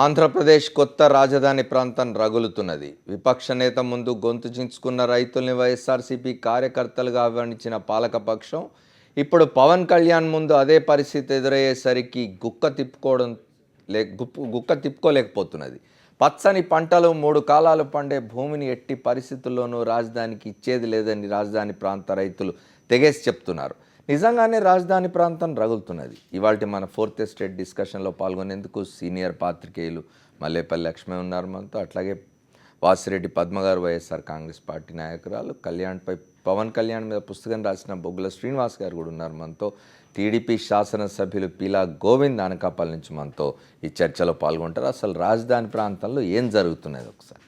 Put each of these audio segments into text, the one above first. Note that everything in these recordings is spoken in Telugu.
ఆంధ్రప్రదేశ్ కొత్త రాజధాని ప్రాంతం రగులుతున్నది. విపక్ష నేత ముందు గొంతు చించుకున్న రైతుల్ని వైఎస్ఆర్సీపీ కార్యకర్తలుగా ఆహ్వానించిన పాలకపక్షం ఇప్పుడు పవన్ కళ్యాణ్ ముందు అదే పరిస్థితి ఎదురయ్యేసరికి గుక్క తిప్పుకోలేకపోతున్నది. పచ్చని పంటలు 3 కాలాలు పండే భూమిని ఎట్టి పరిస్థితుల్లోనూ రాజధానికి ఇచ్చేది లేదని రాజధాని ప్రాంత రైతులు తెగేసి చెప్తున్నారు. నిజంగానే రాజధాని ప్రాంతం రగులుతున్నది. ఇవాళ మన 4th ఎస్టేట్ డిస్కషన్లో పాల్గొనేందుకు సీనియర్ పాత్రికేయులు మల్లేపల్లి లక్ష్మి ఉన్నారు మనతో. అట్లాగే వాసిరెడ్డి పద్మ గారు, వైఎస్ఆర్ కాంగ్రెస్ పార్టీ నాయకురాలు. పవన్ కళ్యాణ్ మీద పుస్తకం రాసిన బొగ్గుల శ్రీనివాస్ గారు కూడా ఉన్నారు మనతో. టీడీపీ శాసనసభ్యులు పీలా గోవింద్ అనకాపల్లి నుంచి మనతో ఈ చర్చలో పాల్గొంటారు. అసలు రాజధాని ప్రాంతంలో ఏం జరుగుతున్నది ఒకసారి.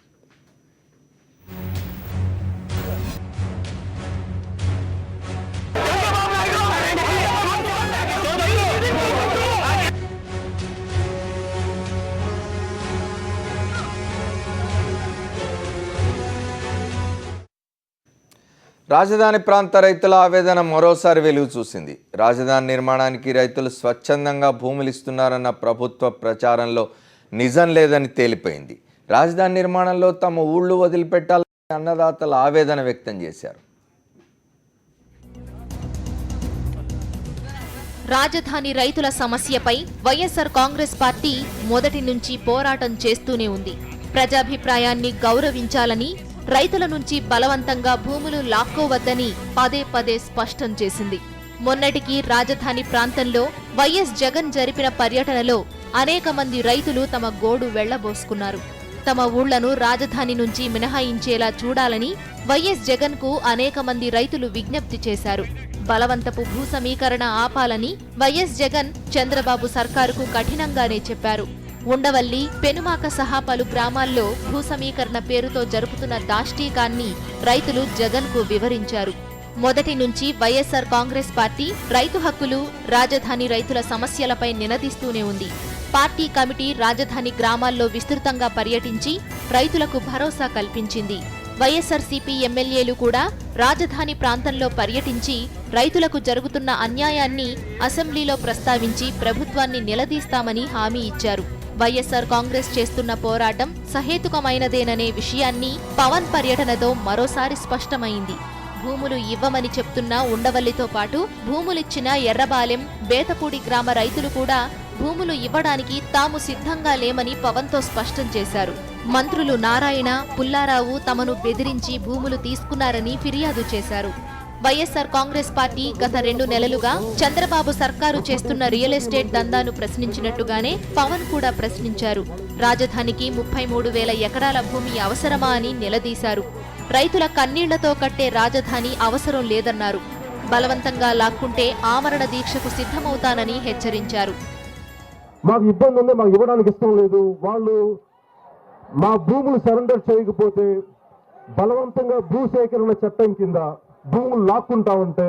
రాజధాని ప్రాంత రైతుల ఆవేదన మరోసారి వెలుగు చూసింది. రాజధాని నిర్మాణానికి రైతులు స్వచ్ఛందంగా భూములు ఇస్తున్నారన్న ప్రభుత్వ ప్రచారంలో నిజం లేదని తేలిపోయింది. రాజధాని నిర్మాణంలో తమ ఊళ్ళు వదిలిపెట్టాలని అన్నదాతలు ఆవేదన వ్యక్తం చేశారు. రాజధాని రైతుల సమస్యపై వైఎస్ఆర్ కాంగ్రెస్ పార్టీ మొదటి నుంచి పోరాటం చేస్తూనే ఉంది. ప్రజాభిప్రాయాన్ని గౌరవించాలని, రైతుల నుంచి బలవంతంగా భూములు లాక్కోవద్దని పదే పదే స్పష్టం చేసింది. మొన్నటికి రాజధాని ప్రాంతంలో వైఎస్ జగన్ జరిపిన పర్యటనలో అనేక మంది రైతులు తమ గోడు వెళ్లబోసుకున్నారు. తమ ఊళ్లను రాజధాని నుంచి మినహాయించేలా చూడాలని వైఎస్ జగన్ కు అనేక మంది రైతులు విజ్ఞప్తి చేశారు. బలవంతపు భూ సమీకరణ ఆపాలని వైఎస్ జగన్ చంద్రబాబు సర్కారుకు కఠినంగానే చెప్పారు. ఉండవల్లి, పెనుమాక సహా పలు గ్రామాల్లో భూ సమీకరణ పేరుతో జరుపుతున్న దాష్టీకాన్ని రైతులు జగన్ కు వివరించారు. మొదటి నుంచి వైఎస్ఆర్ కాంగ్రెస్ పార్టీ రైతు హక్కులు, రాజధాని రైతుల సమస్యలపై నినదిస్తూనే ఉంది. పార్టీ కమిటీ రాజధాని గ్రామాల్లో విస్తృతంగా పర్యటించి రైతులకు భరోసా కల్పించింది. వైఎస్ఆర్సీపీ ఎమ్మెల్యేలు కూడా రాజధాని ప్రాంతంలో పర్యటించి రైతులకు జరుగుతున్న అన్యాయాన్ని అసెంబ్లీలో ప్రస్తావించి ప్రభుత్వాన్ని నిలదీస్తామని హామీ ఇచ్చారు. వైఎస్ఆర్ కాంగ్రెస్ చేస్తున్న పోరాటం సహేతుకమైనదేననే విషయాన్ని పవన్ పర్యటనతో మరోసారి స్పష్టమైంది. భూములు ఇవ్వమని చెప్తున్న ఉండవల్లితో పాటు భూములిచ్చిన ఎర్రబాలెం, బేతపూడి గ్రామ రైతులు కూడా భూములు ఇవ్వడానికి తాము సిద్ధంగా లేమని పవన్తో స్పష్టం చేశారు. మంత్రులు నారాయణ, పుల్లారావు తమను బెదిరించి భూములు తీసుకున్నారని ఫిర్యాదు చేశారు. వైఎస్ఆర్ కాంగ్రెస్ పార్టీ గత 2 నెలలుగా చంద్రబాబు సర్కారు చేస్తున్న రియల్ ఎస్టేట్ దందాను ప్రశ్నించినట్టుగానే పవన్ కూడా ప్రశ్నించారు. రాజధానికి 33,000 ఎకరాల భూమి అవసరమా అని నిలదీశారు. రైతుల కన్నీళ్లతో కట్టే రాజధాని అవసరం లేదన్నారు. బలవంతంగా లాక్కుంటే ఆమరణ దీక్షకు సిద్ధమవుతానని హెచ్చరించారు. మాకు ఇబ్బంది ఉంది, మాకు ఇవ్వడానికి ఇష్టం లేదు. వాళ్ళు మా భూములు సరెండర్ చేయకపోతే బలవంతంగా భూ సేకరణ చట్టం కింద భూములు లాక్కుంటా ఉంటే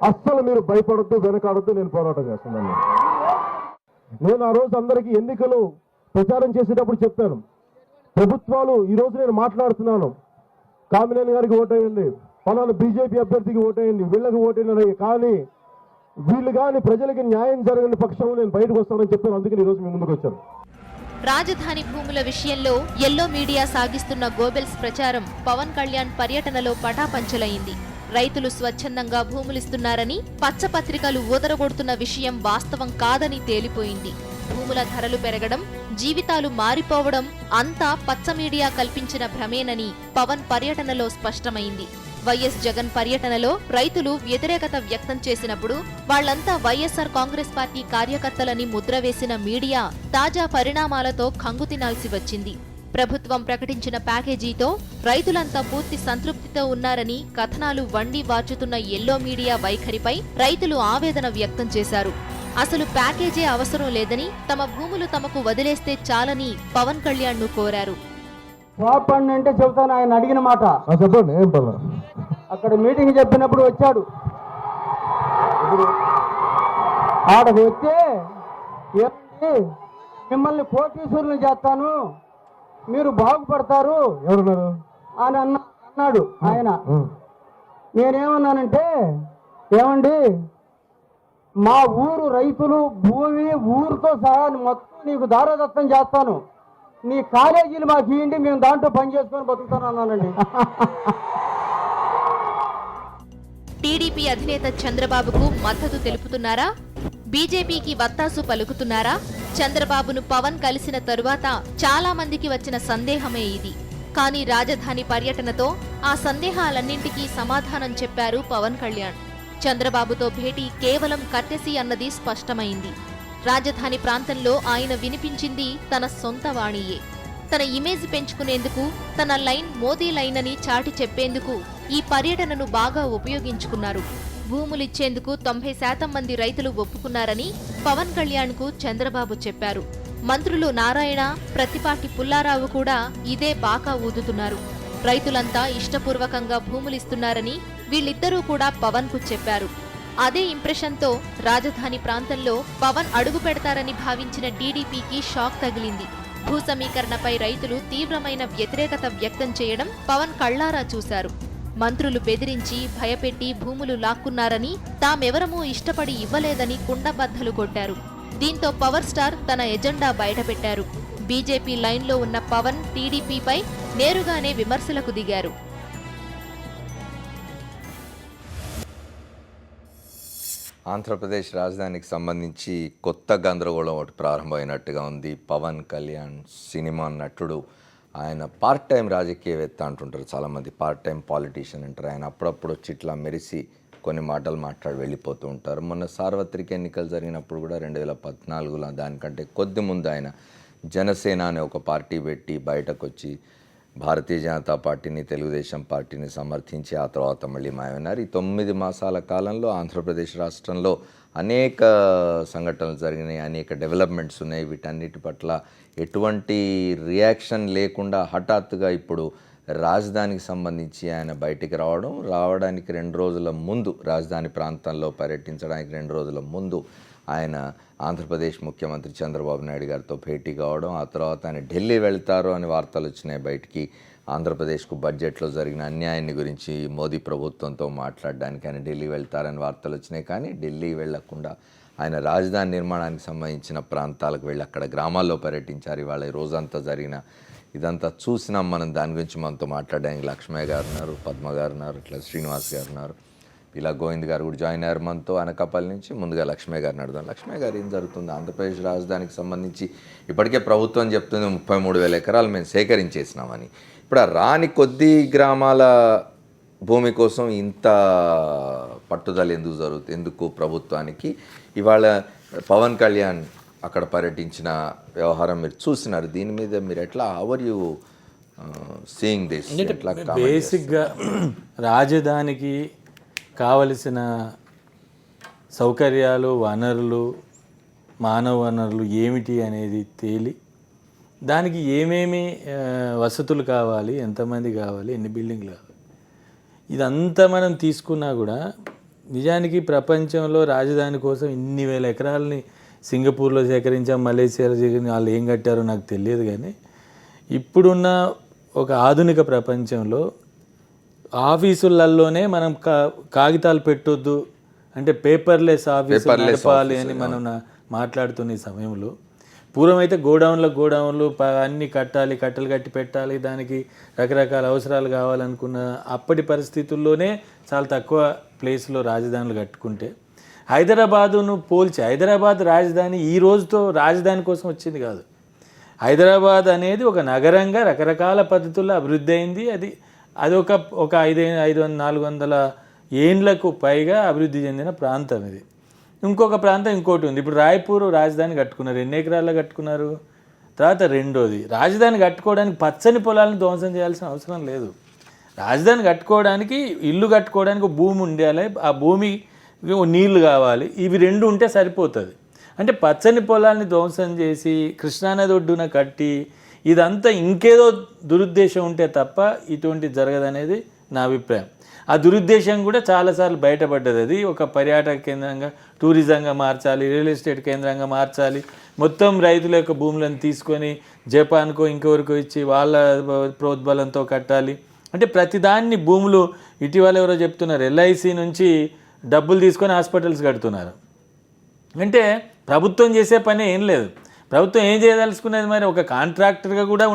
అస్సలు మీరు భయపడద్దు, వెనకాడద్దు, నేను పోరాటం చేస్తున్నాను. నేను ఆ రోజు అందరికీ ఎన్నికలు ప్రచారం చేసేటప్పుడు చెప్పాను, ప్రభుత్వాలు ఈరోజు నేను మాట్లాడుతున్నాను, కామినేని గారికి ఓటేయండి, పలానా బీజేపీ అభ్యర్థికి ఓటేయండి, వీళ్ళకి ఓటేయండి, కానీ వీళ్ళు కానీ ప్రజలకి న్యాయం జరగని పక్షంలో నేను బయటకు వస్తానని చెప్పాను. అందుకని ఈరోజు మీ ముందుకు వచ్చాను. రాజధాని భూముల విషయంలో ఎల్లో మీడియా సాగిస్తున్న గోబెల్స్ ప్రచారం పవన్ కళ్యాణ్ పర్యటనలో పటాపంచలైంది. రైతులు స్వచ్ఛందంగా భూములిస్తున్నారని పచ్చపత్రికలు ఊదరగొడుతున్న విషయం వాస్తవం కాదని తేలిపోయింది. భూముల ధరలు పెరగడం, జీవితాలు మారిపోవడం అంతా పచ్చ మీడియా కల్పించిన భ్రమేనని పవన్ పర్యటనలో స్పష్టమైంది. వైఎస్ జగన్ పర్యటనలో రైతులు వ్యతిరేకత వ్యక్తం చేసినప్పుడు వాళ్లంతా వైఎస్ఆర్ కాంగ్రెస్ పార్టీ కార్యకర్తలని ముద్ర వేసిన మీడియా తాజా పరిణామాలతో కంగుతినాల్సి వచ్చింది. ప్రభుత్వం ప్రకటించిన ప్యాకేజీతో రైతులంతా పూర్తి సంతృప్తితో ఉన్నారని కథనాలు వండి వార్చుతున్న ఎల్లో మీడియా వైఖరిపై రైతులు ఆవేదన వ్యక్తం చేశారు. అసలు ప్యాకేజీ అవసరం లేదని, తమ భూములు తమకు వదిలేస్తే చాలని పవన్ కళ్యాణ్ ను కోరారు. అంటే చెబుతాను, ఆయన అడిగిన మాట చెప్పండి. అక్కడ మీటింగ్ చెప్పినప్పుడు వచ్చాడు, ఆడకు వచ్చి ఏమండి మిమ్మల్ని కోటీశ్వరులు చేస్తాను, మీరు బాగుపడతారు ఎవరున్నారు అని అన్నాడు ఆయన. నేనేమన్నానంటే, ఏమండి మా ఊరు రైతులు భూమి ఊరుతో సహా మొత్తం నీకు దారదత్తం చేస్తాను, నీ కాలేజీలు మాకు ఇవ్వండి, మేము దాంట్లో పని చేసుకొని బతుకుతాను అన్నానండి. టీడీపీ అధినేత చంద్రబాబుకు మద్దతు తెలుపుతున్నారా? బీజేపీకి వత్తాసు పలుకుతున్నారా? చంద్రబాబును పవన్ కలిసిన తరువాత చాలా మందికి వచ్చిన సందేహమే ఇది. కానీ రాజధాని పర్యటనతో ఆ సందేహాలన్నింటికీ సమాధానం చెప్పారు పవన్ కళ్యాణ్. చంద్రబాబుతో భేటీ కేవలం కర్టెసీ అన్నది స్పష్టమైంది. రాజధాని ప్రాంతంలో ఆయన వినిపించింది తన సొంత వాణియే. తన ఇమేజ్ పెంచుకునేందుకు, తన లైన్ మోదీ లైన్ అని చాటి చెప్పేందుకు ఈ పర్యటనను బాగా ఉపయోగించుకున్నారు. భూములిచ్చేందుకు 90% మంది రైతులు ఒప్పుకున్నారని పవన్ కళ్యాణ్కు చంద్రబాబు చెప్పారు. మంత్రులు నారాయణ, ప్రత్తిపాటి పుల్లారావు కూడా ఇదే బాకా ఊదుతున్నారు. రైతులంతా ఇష్టపూర్వకంగా భూములిస్తున్నారని వీళ్ళిద్దరూ కూడా పవన్కు చెప్పారు. అదే ఇంప్రెషన్తో రాజధాని ప్రాంతంలో పవన్ అడుగు పెడతారని భావించిన టీడీపీకి షాక్ తగిలింది. భూ సమీకరణపై రైతులు తీవ్రమైన వ్యతిరేకత వ్యక్తం చేయడం పవన్ కళ్లారా చూశారు. మంత్రులు బెదిరించి, భయపెట్టి భూములు లాక్కున్నారని, తామెవరమూ ఇష్టపడి ఇవ్వలేదని కుండబద్దలు కొట్టారు. దీంతో పవర్ స్టార్ తన ఎజెండా బయటపెట్టారు. బీజేపీ లైన్లో ఉన్న పవన్ టీడీపీపై నేరుగానే విమర్శలకు దిగారు. ఆంధ్రప్రదేశ్ రాజధానికి సంబంధించి కొత్త గందరగోళం ఒకటి ప్రారంభమైనట్టుగా ఉంది. పవన్ కళ్యాణ్ సినిమా నటుడు, ఆయన పార్ట్ టైం రాజకీయవేత్త అంటుంటారు చాలామంది, పార్ట్ టైం పాలిటీషియన్ అంటారు. ఆయన అప్పుడప్పుడు వచ్చి ఇట్లా మెరిసి కొన్ని మాటలు మాట్లాడి వెళ్ళిపోతూ ఉంటారు. మొన్న సార్వత్రిక ఎన్నికలు జరిగినప్పుడు కూడా 2014లో దానికంటే కొద్ది ముందు ఆయన జనసేన అనే ఒక పార్టీ పెట్టి బయటకు వచ్చి భారతీయ జనతా పార్టీని, తెలుగుదేశం పార్టీని సమర్థించి ఆ తర్వాత మళ్ళీ మాయమైనారు. ఈ 9 మాసాల కాలంలో ఆంధ్రప్రదేశ్ రాష్ట్రంలో అనేక సంఘటనలు జరిగినాయి, అనేక డెవలప్మెంట్స్ ఉన్నాయి. వీటన్నిటి పట్ల ఎటువంటి రియాక్షన్ లేకుండా హఠాత్తుగా ఇప్పుడు రాజధానికి సంబంధించి ఆయన బయటికి రావడానికి 2 రోజుల ముందు, రాజధాని ప్రాంతంలో పర్యటించడానికి 2 రోజుల ముందు ఆయన ఆంధ్రప్రదేశ్ ముఖ్యమంత్రి చంద్రబాబు నాయుడు గారితో భేటీ కావడం, ఆ తర్వాత ఆయన ఢిల్లీ వెళ్తారు అని వార్తలు వచ్చినాయి బయటికి. ఆంధ్రప్రదేశ్కు బడ్జెట్లో జరిగిన అన్యాయాన్ని గురించి మోదీ ప్రభుత్వంతో మాట్లాడడానికి ఆయన ఢిల్లీ వెళ్తారని వార్తలు వచ్చినాయి. కానీ ఢిల్లీ వెళ్లకుండా ఆయన రాజధాని నిర్మాణానికి సంబంధించిన ప్రాంతాలకు వెళ్ళి అక్కడ గ్రామాల్లో పర్యటించారు. ఇవాళ ఈ రోజంతా జరిగిన ఇదంతా చూసినాం మనం. దాని గురించి మనతో మాట్లాడడానికి లక్ష్మయ్య గారు ఉన్నారు, పద్మ గారు ఉన్నారు, ఇట్లా శ్రీనివాస్ గారు ఉన్నారు, ఇలా గోవింద్ గారు కూడా జాయిన్ అయ్యారు మనతో అనకాపల్లి నుంచి. ముందుగా లక్ష్మయ్య గారిని అడుగుదాం. లక్ష్మయ్య గారు, ఏం జరుగుతుంది ఆంధ్రప్రదేశ్ రాజధానికి సంబంధించి? ఇప్పటికే ప్రభుత్వం చెప్తుంది 33,000 ఎకరాలు మేము సేకరించేసినామని. ఇప్పుడు ఆ రాని కొద్ది గ్రామాల భూమి కోసం ఇంత పట్టుదల ఎందుకు ప్రభుత్వానికి? ఇవాళ పవన్ కళ్యాణ్ అక్కడ పర్యటించిన వ్యవహారం మీరు చూసినారు. దీని మీద మీరు ఎట్లా, హౌ యూ సీయింగ్ దిస్? బేసిక్గా రాజధానికి కావలసిన సౌకర్యాలు, వనరులు, మానవ వనరులు ఏమిటి అనేది తేలి, దానికి ఏమేమి వసతులు కావాలి, ఎంతమంది కావాలి, ఎన్ని బిల్డింగ్లు కావాలి, ఇదంతా మనం తీసుకున్నా కూడా నిజానికి ప్రపంచంలో రాజధాని కోసం ఇన్ని వేల ఎకరాలని సింగపూర్లో సేకరించాం, మలేషియాలో సేకరించాం, వాళ్ళు ఏం కట్టారో నాకు తెలియదు. కానీ ఇప్పుడున్న ఒక ఆధునిక ప్రపంచంలో ఆఫీసులలోనే మనం కాగితాలు పెట్టొద్దు అంటే పేపర్లెస్ ఆఫీస్ నడపాలి అని మనం మాట్లాడుతున్న ఈ సమయంలో, పూర్వమైతే గోడౌన్లు అన్నీ కట్టాలి, కట్టలు కట్టి పెట్టాలి, దానికి రకరకాల అవసరాలు కావాలనుకున్న అప్పటి పరిస్థితుల్లోనే చాలా తక్కువ ప్లేస్లో రాజధానులు కట్టుకుంటే, హైదరాబాదును పోల్చి, హైదరాబాద్ రాజధాని ఈ రోజుతో రాజధాని కోసం వచ్చింది కాదు. హైదరాబాద్ అనేది ఒక నగరంగా రకరకాల పద్ధతుల్లో అభివృద్ధి అయింది. అది ఒక 500-400 ఏండ్లకు పైగా అభివృద్ధి చెందిన ప్రాంతం ఇది. ఇంకొక ప్రాంతం ఇంకోటి ఉంది. ఇప్పుడు రాయ్పూర్ రాజధాని కట్టుకున్నారు, ఎన్ని ఎకరాల్లో కట్టుకున్నారు? తర్వాత రెండోది, రాజధాని కట్టుకోవడానికి పచ్చని పొలాలను ధ్వంసం చేయాల్సిన అవసరం లేదు. రాజధాని కట్టుకోవడానికి, ఇల్లు కట్టుకోవడానికి భూమి ఉండాలి, ఆ భూమి నీళ్లు కావాలి, ఇవి 2 ఉంటే సరిపోతుంది. అంటే పచ్చని పొలాన్ని ధ్వంసం చేసి కృష్ణానది ఒడ్డున కట్టి ఇదంతా ఇంకేదో దురుద్దేశం ఉంటే తప్ప ఇటువంటి జరగదనేది నా అభిప్రాయం. ఆ దురుద్దేశం కూడా చాలాసార్లు బయటపడ్డది. అది ఒక పర్యాటక కేంద్రంగా, టూరిజంగా మార్చాలి, రియల్ ఎస్టేట్ కేంద్రంగా మార్చాలి, మొత్తం రైతుల యొక్క భూములను తీసుకొని జపాన్కో ఇంకెవరికో ఇచ్చి వాళ్ళ ప్రోద్బలంతో కట్టాలి. అంటే ప్రతిదాన్ని భూములు, ఇటీవల ఎవరో చెప్తున్నారు ఎల్ఐసి నుంచి డబ్బులు తీసుకొని హాస్పిటల్స్ కడుతున్నారు. అంటే ప్రభుత్వం చేసే పని ఏం లేదు. ప్రభుత్వం ఏం చేయదలుచుకునేది మరి? ఒక కాంట్రాక్టర్గా కూడా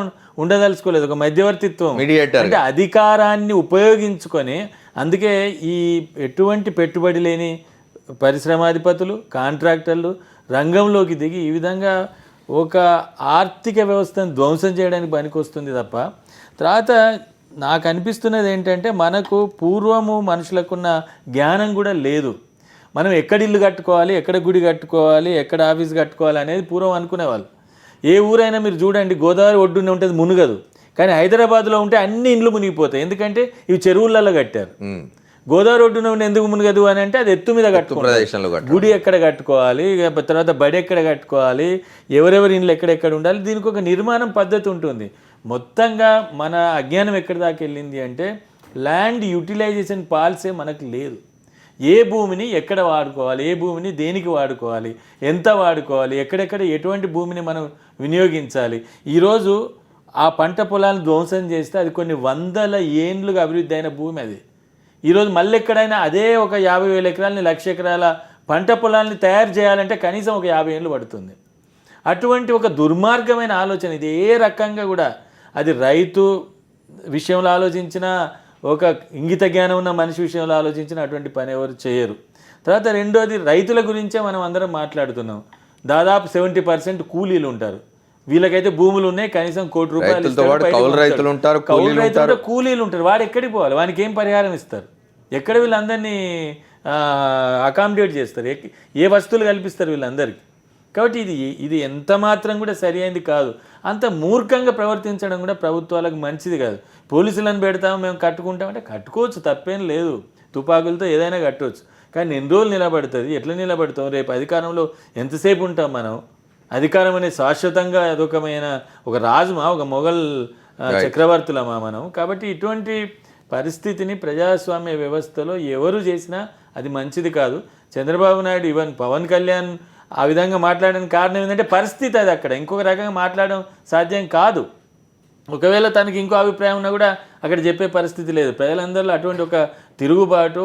ఉండదలుచుకోలేదు, ఒక మధ్యవర్తిత్వం, మీడియేటర్ అంటే అధికారాన్ని ఉపయోగించుకొని. అందుకే ఈ ఎటువంటి పెట్టుబడి లేని పరిశ్రమాధిపతులు, కాంట్రాక్టర్లు రంగంలోకి దిగి ఈ విధంగా ఒక ఆర్థిక వ్యవస్థను ధ్వంసం చేయడానికి పనికొస్తుంది తప్ప. తర్వాత నాకు అనిపిస్తున్నది ఏంటంటే, మనకు పూర్వము మనుషులకున్న జ్ఞానం కూడా లేదు. మనం ఎక్కడ ఇల్లు కట్టుకోవాలి, ఎక్కడ గుడి కట్టుకోవాలి, ఎక్కడ ఆఫీస్ కట్టుకోవాలి అనేది పూర్వం అనుకునేవాళ్ళు. ఏ ఊరైనా మీరు చూడండి, గోదావరి ఒడ్డునే ఉంటుంది, మునుగదు. కానీ హైదరాబాద్లో ఉంటే అన్ని ఇండ్లు మునిగిపోతాయి, ఎందుకంటే ఇవి చెరువులలో కట్టారు. గోదావరి ఒడ్డున ఉండి ఎందుకు మునగదు అని అంటే అది ఎత్తు మీద కట్టుకోవాలి. గుడి ఎక్కడ కట్టుకోవాలి, తర్వాత బడి ఎక్కడ కట్టుకోవాలి, ఎవరెవరి ఇండ్లు ఎక్కడెక్కడ ఉండాలి, దీనికి ఒక నిర్మాణం పద్ధతి ఉంటుంది. మొత్తంగా మన అజ్ఞానం ఎక్కడి దాకా వెళ్ళింది అంటే, ల్యాండ్ యూటిలైజేషన్ పాలసీ మనకు లేదు. ఏ భూమిని ఎక్కడ వాడుకోవాలి, ఏ భూమిని దేనికి వాడుకోవాలి, ఎంత వాడుకోవాలి, ఎక్కడెక్కడ ఎటువంటి భూమిని మనం వినియోగించాలి. ఈరోజు ఆ పంట పొలాలను ధ్వంసం చేస్తే అది కొన్ని వందల ఏండ్లుగా అభివృద్ధి అయిన భూమి అది. ఈరోజు మళ్ళీ ఎక్కడైనా అదే ఒక 50,000 ఎకరాలని 1,00,000 ఎకరాల పంట పొలాలని తయారు చేయాలంటే కనీసం ఒక 50 ఏళ్ళు పడుతుంది. అటువంటి ఒక దుర్మార్గమైన ఆలోచన ఇది. ఏ రకంగా కూడా అది రైతు విషయంలో ఆలోచించినా, ఒక ఇంగిత జ్ఞానం ఉన్న మనిషి విషయంలో ఆలోచించిన అటువంటి పని ఎవరు చేయరు. తర్వాత రెండోది, రైతుల గురించే మనం అందరం మాట్లాడుతున్నాం. దాదాపు 70% కూలీలు ఉంటారు. వీళ్ళకైతే భూములు ఉన్నాయి, కనీసం ₹1,00,00,000 కౌలు రైతులు ఉంటారు, కూలీలు ఉంటారు. వాడు ఎక్కడికి పోవాలి? వానికి ఏం పరిహారం ఇస్తారు? ఎక్కడ వీళ్ళందరినీ అకామిడేట్ చేస్తారు? ఏ వస్తువులు కల్పిస్తారు వీళ్ళందరికీ? కాబట్టి ఇది ఎంత మాత్రం కూడా సరి అయింది కాదు. అంత మూర్ఖంగా ప్రవర్తించడం కూడా ప్రభుత్వాలకు మంచిది కాదు. పోలీసులను పెడతాము, మేము కట్టుకుంటామంటే కట్టుకోవచ్చు, తప్పేం లేదు. తుపాకులతో ఏదైనా కట్టవచ్చు. కానీ ఎన్ని రోజులు నిలబడుతుంది? ఎట్లా నిలబడతాం? రేపు అధికారంలో ఎంతసేపు ఉంటాం మనం? అధికారం అనేది శాశ్వతంగా అదొకమైన ఒక రాజుమా, ఒక మొఘల్ చక్రవర్తులమా మనం? కాబట్టి ఇటువంటి పరిస్థితిని ప్రజాస్వామ్య వ్యవస్థలో ఎవరు చేసినా అది మంచిది కాదు. చంద్రబాబు నాయుడు, ఈవెన్ పవన్ కళ్యాణ్ ఆ విధంగా మాట్లాడడానికి కారణం ఏంటంటే పరిస్థితి అది. అక్కడ ఇంకొక రకంగా మాట్లాడడం సాధ్యం కాదు. ఒకవేళ తనకి ఇంకో అభిప్రాయం ఉన్నా కూడా అక్కడ చెప్పే పరిస్థితి లేదు. ప్రజలందరిలో అటువంటి ఒక తిరుగుబాటు,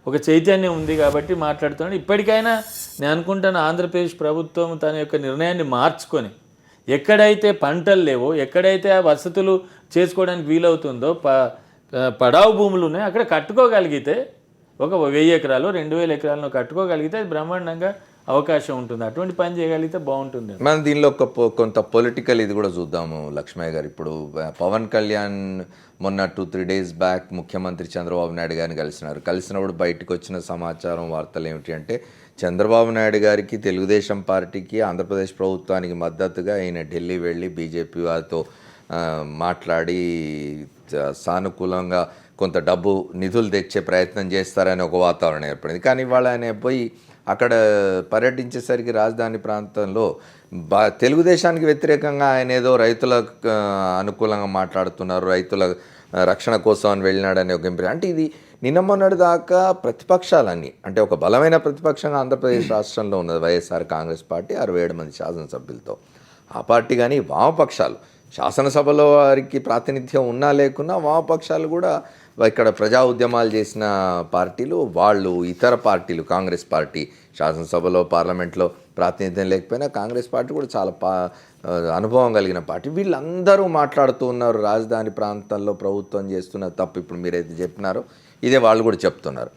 ఒక చైతన్యం ఉంది కాబట్టి మాట్లాడుతున్నాడు. ఇప్పటికైనా నేను అనుకుంటాను ఆంధ్రప్రదేశ్ ప్రభుత్వం తన యొక్క నిర్ణయాన్ని మార్చుకొని, ఎక్కడైతే పంటలు లేవో, ఎక్కడైతే ఆ వసతులు చేసుకోవడానికి వీలవుతుందో, పడావు భూములు ఉన్నాయి, అక్కడ కట్టుకోగలిగితే ఒక 1000 ఎకరాలు 2000 ఎకరాలను కట్టుకోగలిగితే అది బ్రహ్మాండంగా అవకాశం ఉంటుంది. అటువంటి పని చేయగలిగితే బాగుంటుంది. మనం దీనిలో కొంత పొలిటికల్ ఇది కూడా చూద్దాము లక్ష్మయ్య గారు. ఇప్పుడు పవన్ కళ్యాణ్ మొన్న 2-3 డేస్ బ్యాక్ ముఖ్యమంత్రి చంద్రబాబు నాయుడు గారిని కలిసినప్పుడు బయటకు వచ్చిన సమాచారం, వార్తలు ఏమిటి అంటే, చంద్రబాబు నాయుడు గారికి, తెలుగుదేశం పార్టీకి, ఆంధ్రప్రదేశ్ ప్రభుత్వానికి మద్దతుగా ఈయన ఢిల్లీ వెళ్ళి బీజేపీ వారితో మాట్లాడి సానుకూలంగా కొంత డబ్బు నిధులు తెచ్చే ప్రయత్నం చేస్తారని ఒక వాతావరణం ఏర్పడింది. కానీ ఇవాళ ఆయన పోయి అక్కడ పర్యటించేసరికి రాజధాని ప్రాంతంలో తెలుగుదేశానికి వ్యతిరేకంగా ఆయన ఏదో రైతులకు అనుకూలంగా మాట్లాడుతున్నారు, రైతుల రక్షణ కోసం అని వెళ్ళినాడని ఒక ఎంపీ. అంటే ఇది నిన్న మొన్నటి దాకా ప్రతిపక్షాలన్నీ, అంటే ఒక బలమైన ప్రతిపక్షంగా ఆంధ్రప్రదేశ్ రాష్ట్రంలో ఉన్నది వైఎస్ఆర్ కాంగ్రెస్ పార్టీ 67 మంది శాసనసభ్యులతో. ఆ పార్టీ కానీ వామపక్షాలు, శాసనసభలో వారికి ప్రాతినిధ్యం ఉన్నా లేకున్నా వామపక్షాలు కూడా ఇక్కడ ప్రజా ఉద్యమాలు చేసిన పార్టీలు, వాళ్ళు ఇతర పార్టీలు, కాంగ్రెస్ పార్టీ శాసనసభలో పార్లమెంట్లో ప్రాతినిధ్యం లేకపోయినా కాంగ్రెస్ పార్టీ కూడా చాలా అనుభవం కలిగిన పార్టీ. వీళ్ళందరూ మాట్లాడుతూ ఉన్నారు రాజధాని ప్రాంతాల్లో ప్రభుత్వం చేస్తున్న తప్పు. ఇప్పుడు మీరైతే చెప్పినారో ఇదే వాళ్ళు కూడా చెప్తున్నారు.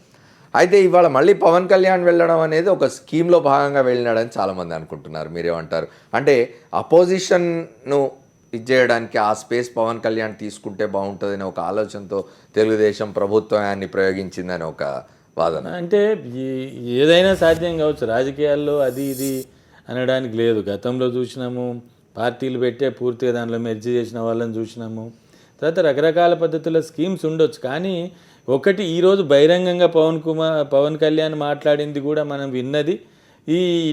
అయితే ఇవాళ మళ్ళీ పవన్ కళ్యాణ్ వెళ్ళడం అనేది ఒక స్కీమ్లో భాగంగా వెళ్ళినాడని చాలామంది అనుకుంటున్నారు. మీరేమంటారు? అంటే అపోజిషన్ను ఇచ్చేయడానికి ఆ స్పేస్ పవన్ కళ్యాణ్ తీసుకుంటే బాగుంటుందని ఒక ఆలోచనతో తెలుగుదేశం ప్రభుత్వాన్ని ప్రయోగించిందని ఒక వాదన. అంటే ఏదైనా సాధ్యం కావచ్చు రాజకీయాల్లో, అది ఇది అనడానికి లేదు. గతంలో చూసినాము, పార్టీలు పెట్టే పూర్తిగా దాంట్లో మెర్జీ చేసిన వాళ్ళని చూసినాము. తర్వాత రకరకాల పద్ధతుల స్కీమ్స్ ఉండొచ్చు. కానీ ఒకటి, ఈరోజు బహిరంగంగా పవన్ కళ్యాణ్ మాట్లాడింది కూడా మనం విన్నది,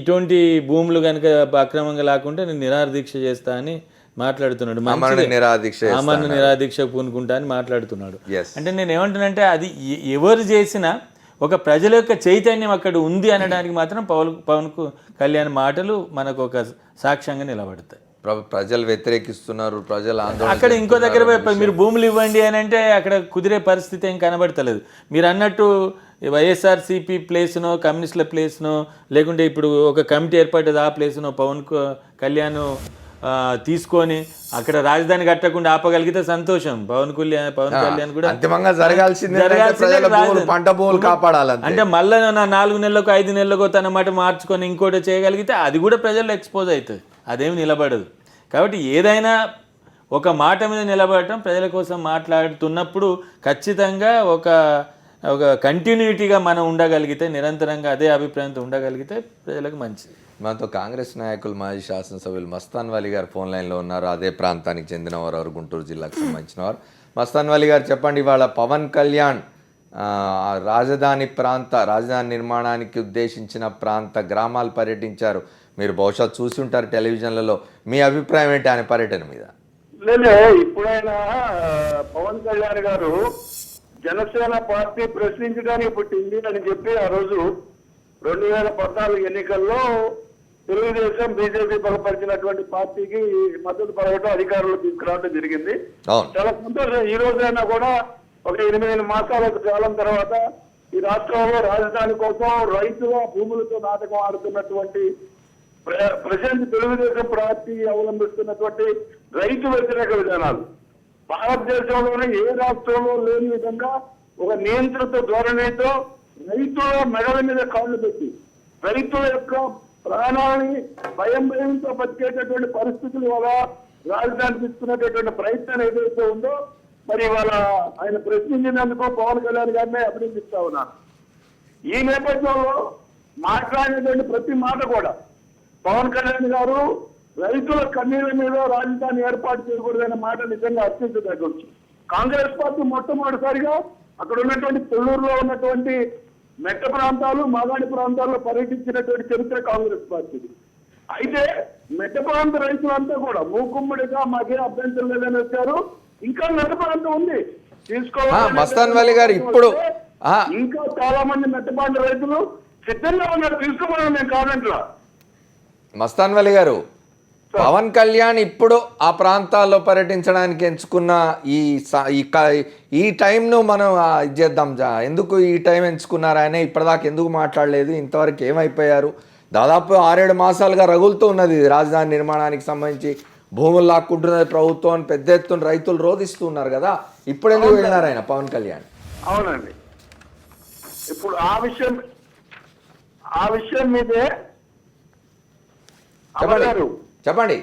ఇటువంటి భూములు కనుక అక్రమంగా లేకుంటే నేను నిరాహార దీక్ష చేస్తా అని మాట్లాడుతున్నాడు. ఆమరణ నిరాదీక్ష పూనుకుంటా అని మాట్లాడుతున్నాడు. అంటే నేను ఏమంటానంటే, అది ఎవరు చేసినా ఒక ప్రజల యొక్క చైతన్యం అక్కడ ఉంది అనడానికి మాత్రం పవన్ కళ్యాణ్ మాటలు మనకు ఒక సాక్ష్యంగా నిలబడతాయి. ప్రజలు వ్యతిరేకిస్తున్నారు, ప్రజలు ఆందోళన. అక్కడ ఇంకో దగ్గర మీరు భూములు ఇవ్వండి అని అంటే అక్కడ కుదిరే పరిస్థితి ఏం కనబడతలేదు. మీరు అన్నట్టు వైఎస్ఆర్సీపీ ప్లేస్నో కమ్యూనిస్టుల ప్లేస్నో లేకుంటే ఇప్పుడు ఒక కమిటీ ఏర్పడ్డది ఆ ప్లేస్నో కళ్యాణ్ తీసుకొని అక్కడ రాజధాని కట్టకుండా ఆపగలిగితే సంతోషం. పవన్ కళ్యాణ్ కూడా అంతిమంగా జరగాల్సిందే ప్రజల భూములు, పంట భూములు కాపాడాలంటే. అంటే మళ్ళీ నా 4 నెలలకు 5 నెలలకు తన మాట మార్చుకొని ఇంకోటి చేయగలిగితే అది కూడా ప్రజల్లో ఎక్స్పోజ్ అవుతుంది, అదేమి నిలబడదు. కాబట్టి ఏదైనా ఒక మాట మీద నిలబడటం, ప్రజల కోసం మాట్లాడుతున్నప్పుడు ఖచ్చితంగా ఒక కంటిన్యూటీగా మనం ఉండగలిగితే, నిరంతరంగా అదే అభిప్రాయంతో ఉండగలిగితే ప్రజలకు మంచిది. మనతో కాంగ్రెస్ నాయకులు, మాజీ శాసనసభ్యులు మస్తాన్ వలి గారు ఫోన్ లైన్లో ఉన్నారు. అదే ప్రాంతానికి చెందినవారు, గుంటూరు జిల్లాకు సంబంధించిన వారు. మస్తాన్ వలి గారు చెప్పండి, ఇవాళ పవన్ కళ్యాణ్ రాజధాని నిర్మాణానికి ఉద్దేశించిన ప్రాంత గ్రామాలు పర్యటించారు. మీరు బహుశా చూసి ఉంటారు టెలివిజన్లలో. మీ అభిప్రాయం ఏంటి ఆయన పర్యటన మీద? లేలే, ఇప్పుడైనా పవన్ కళ్యాణ్ గారు జనసేన పార్టీ ప్రశ్నించడానికి పుట్టింది అని చెప్పి ఆ రోజు 2014 ఎన్నికల్లో తెలుగుదేశం బీజేపీ బలపరిచినటువంటి పార్టీకి మద్దతు పలకటం, అధికారంలో తీసుకురావడం జరిగింది. చాలా సంతోషం. ఈ రోజైనా కూడా ఒక 8 మాసాల కాలం తర్వాత ఈ రాష్ట్రంలో రాజధాని కోసం రైతుల భూములతో నాటకం ఆడుతున్నటువంటి ప్రజెంట్ తెలుగుదేశం పార్టీ అవలంబిస్తున్నటువంటి రైతు వ్యతిరేక విధానాలు భారతదేశంలోనే ఏ రాష్ట్రంలో లేని విధంగా ఒక నియంత్రిత ధోరణితో రైతుల మెడల మీద కాళ్ళు పెట్టి రైతుల యొక్క ప్రాణాలని భయంతో బతికేటటువంటి పరిస్థితుల వల్ల రాజధాని తీసుకునేటటువంటి ప్రయత్నం ఏదైతే ఉందో, మరి ఇవాళ ఆయన ప్రశ్నించినందుకు పవన్ కళ్యాణ్ గారినే అభినందిస్తా ఉన్నాను. ఈ నేపథ్యంలో మాట్లాడినటువంటి ప్రతి మాట కూడా పవన్ కళ్యాణ్ గారు రైతుల కన్నీళ్ల మీద రాజధాని ఏర్పాటు చేయకూడదనే మాట నిజంగా అర్చించదగ్గొచ్చు. కాంగ్రెస్ పార్టీ మొట్టమొదటిసారిగా అక్కడ ఉన్నటువంటి తొల్లూరులో ఉన్నటువంటి మెట్ట ప్రాంతాలు, మాగాడి ప్రాంతాల్లో పర్యటించినటువంటి చరిత్ర కాంగ్రెస్ పార్టీది. అయితే మెట్ట ప్రాంత రైతులంతా కూడా మూకుమ్మడిగా మాకే అభ్యంతరం లేదని వచ్చారు. ఇంకా మెట్ట ప్రాంతం ఉంది మస్తాన్ వలి గారు. ఇప్పుడు ఇంకా చాలా మంది మెట్ట ప్రాంత రైతులు సిద్ధంగా ఉన్నారు, తీసుకోమని మేము కాదంట్లా. మస్తాన్ వలి గారు, పవన్ కళ్యాణ్ ఇప్పుడు ఆ ప్రాంతాల్లో పర్యటించడానికి ఎంచుకున్న ఈ టైంను మనం ఇది చేద్దాం. ఎందుకు ఈ టైం ఎంచుకున్నారు? ఆయన ఇప్పటిదాకా ఎందుకు మాట్లాడలేదు? ఇంతవరకు ఏమైపోయారు? దాదాపు 6-7 మాసాలుగా రగులుతూ ఉన్నది రాజధాని నిర్మాణానికి సంబంధించి. భూములు లాక్కుంటున్నది ప్రభుత్వం, పెద్ద ఎత్తున రైతులు రోధిస్తూ ఉన్నారు కదా. ఇప్పుడు ఎందుకు వెళ్ళినారు ఆయన పవన్ కళ్యాణ్? అవునండి, ఇప్పుడు ఆ విషయం మీదే చెప్పండి.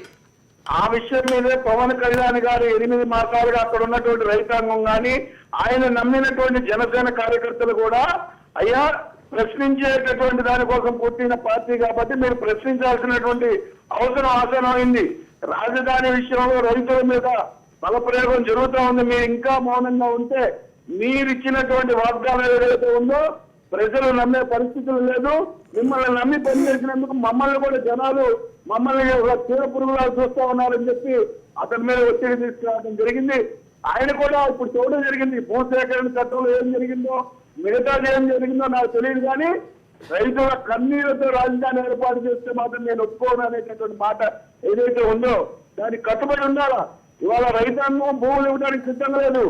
ఆ విషయం మీదే పవన్ కళ్యాణ్ గారు 8 మాసాలుగా అక్కడ ఉన్నటువంటి రైతాంగం కానీ, ఆయన నమ్మినటువంటి జనసేన కార్యకర్తలు కూడా, అయ్యా ప్రశ్నించేటటువంటి దానికోసం పుట్టిన పార్టీ కాబట్టి మీరు ప్రశ్నించాల్సినటువంటి అవసరం ఆసనమైంది. రాజధాని విషయంలో రైతుల మీద బలప్రయోగం జరుగుతూ ఉంది. మీరు ఇంకా మౌనంగా ఉంటే మీరు ఇచ్చినటువంటి వాగ్దానం ఏదైతే ఉందో ప్రజలు నమ్మే పరిస్థితులు లేదు. మిమ్మల్ని నమ్మి పనిచేసినందుకు మమ్మల్ని కూడా జనాలు మమ్మల్ని ఒక తీర పురుగులాగా చూస్తా ఉన్నారని చెప్పి అతని మీద ఒత్తిడి తీసుకురావడం జరిగింది. ఆయన కూడా ఇప్పుడు చూడడం జరిగింది. భూసేకరణ చట్టంలో ఏం జరిగిందో, మిగతాది ఏం జరిగిందో నాకు తెలియదు, కానీ రైతుల కన్నీళ్లతో రాజధాని ఏర్పాటు చేస్తే మాత్రం నేను ఒప్పుకోను అనేటటువంటి మాట ఏదైతే ఉందో దానికి కట్టుబడి ఉండాలా. ఇవాళ రైతాంగం భూములు ఇవ్వడానికి సిద్ధంగా లేదు.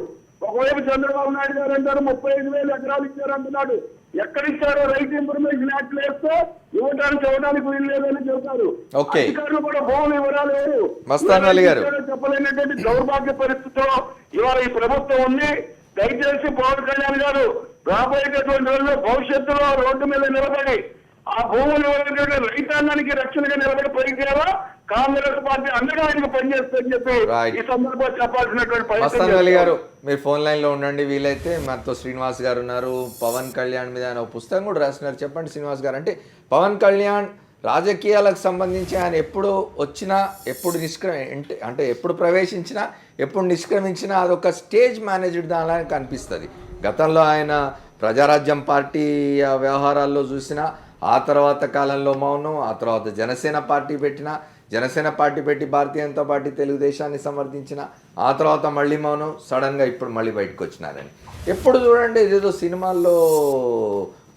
ఒకవైపు చంద్రబాబు నాయుడు గారు అంటారు 35,000 ఎకరాలు ఇచ్చారంటున్నాడు. ఎక్కడిచ్చారో రైతు ఇన్ఫర్మేషన్ యాక్ట్ వేస్తే ఇవ్వడానికి వీలు లేదని చెబుతారు. అధికారులు కూడా భూములు వివరాలు లేరు. చెప్పలేనటువంటి దౌర్భాగ్య పరిస్థితిలో ఇవాళ ఈ ప్రభుత్వం ఉంది. దయచేసి పవన్ కళ్యాణ్ గారు రాబోయేటటువంటి రోజుల్లో భవిష్యత్తులో రోడ్డు మీద నిలబడి ఆ భూములు ఇవ్వడానికి రైతాంగానికి రక్షణగా నిలబడి పనిచేయాలా, కాంగ్రెస్ పార్టీ అండగా ఆయనకు పనిచేస్తుందని చెప్పి ఈ సందర్భంగా చెప్పాల్సినటువంటి పరిస్థితి. గారు మీరు ఫోన్ లైన్ లో ఉండండి. వీలైతే మనతో శ్రీనివాస్ గారు ఉన్నారు. పవన్ కళ్యాణ్ మీద ఆయన పుస్తకం కూడా రాసినారు. చెప్పండి శ్రీనివాస్ గారు, అంటే పవన్ కళ్యాణ్ రాజకీయాలకు సంబంధించి ఆయన ఎప్పుడు వచ్చినా, ఎప్పుడు అంటే ఎప్పుడు ప్రవేశించినా, ఎప్పుడు నిష్క్రమించినా అదొక స్టేజ్ మేనేజ్డ్ దానిలా కనిపిస్తుంది. గతంలో ఆయన ప్రజారాజ్యం పార్టీ వ్యవహారాల్లో చూసినా, ఆ తర్వాత కాలంలో మౌనం, ఆ తర్వాత జనసేన పార్టీ పెట్టి భారతీయ జనతా పార్టీ తెలుగుదేశాన్ని సమర్థించిన, ఆ తర్వాత మళ్ళీ మౌనం, సడన్గా ఇప్పుడు మళ్ళీ బయటకు వచ్చినారని. ఎప్పుడు చూడండి ఇదేదో సినిమాల్లో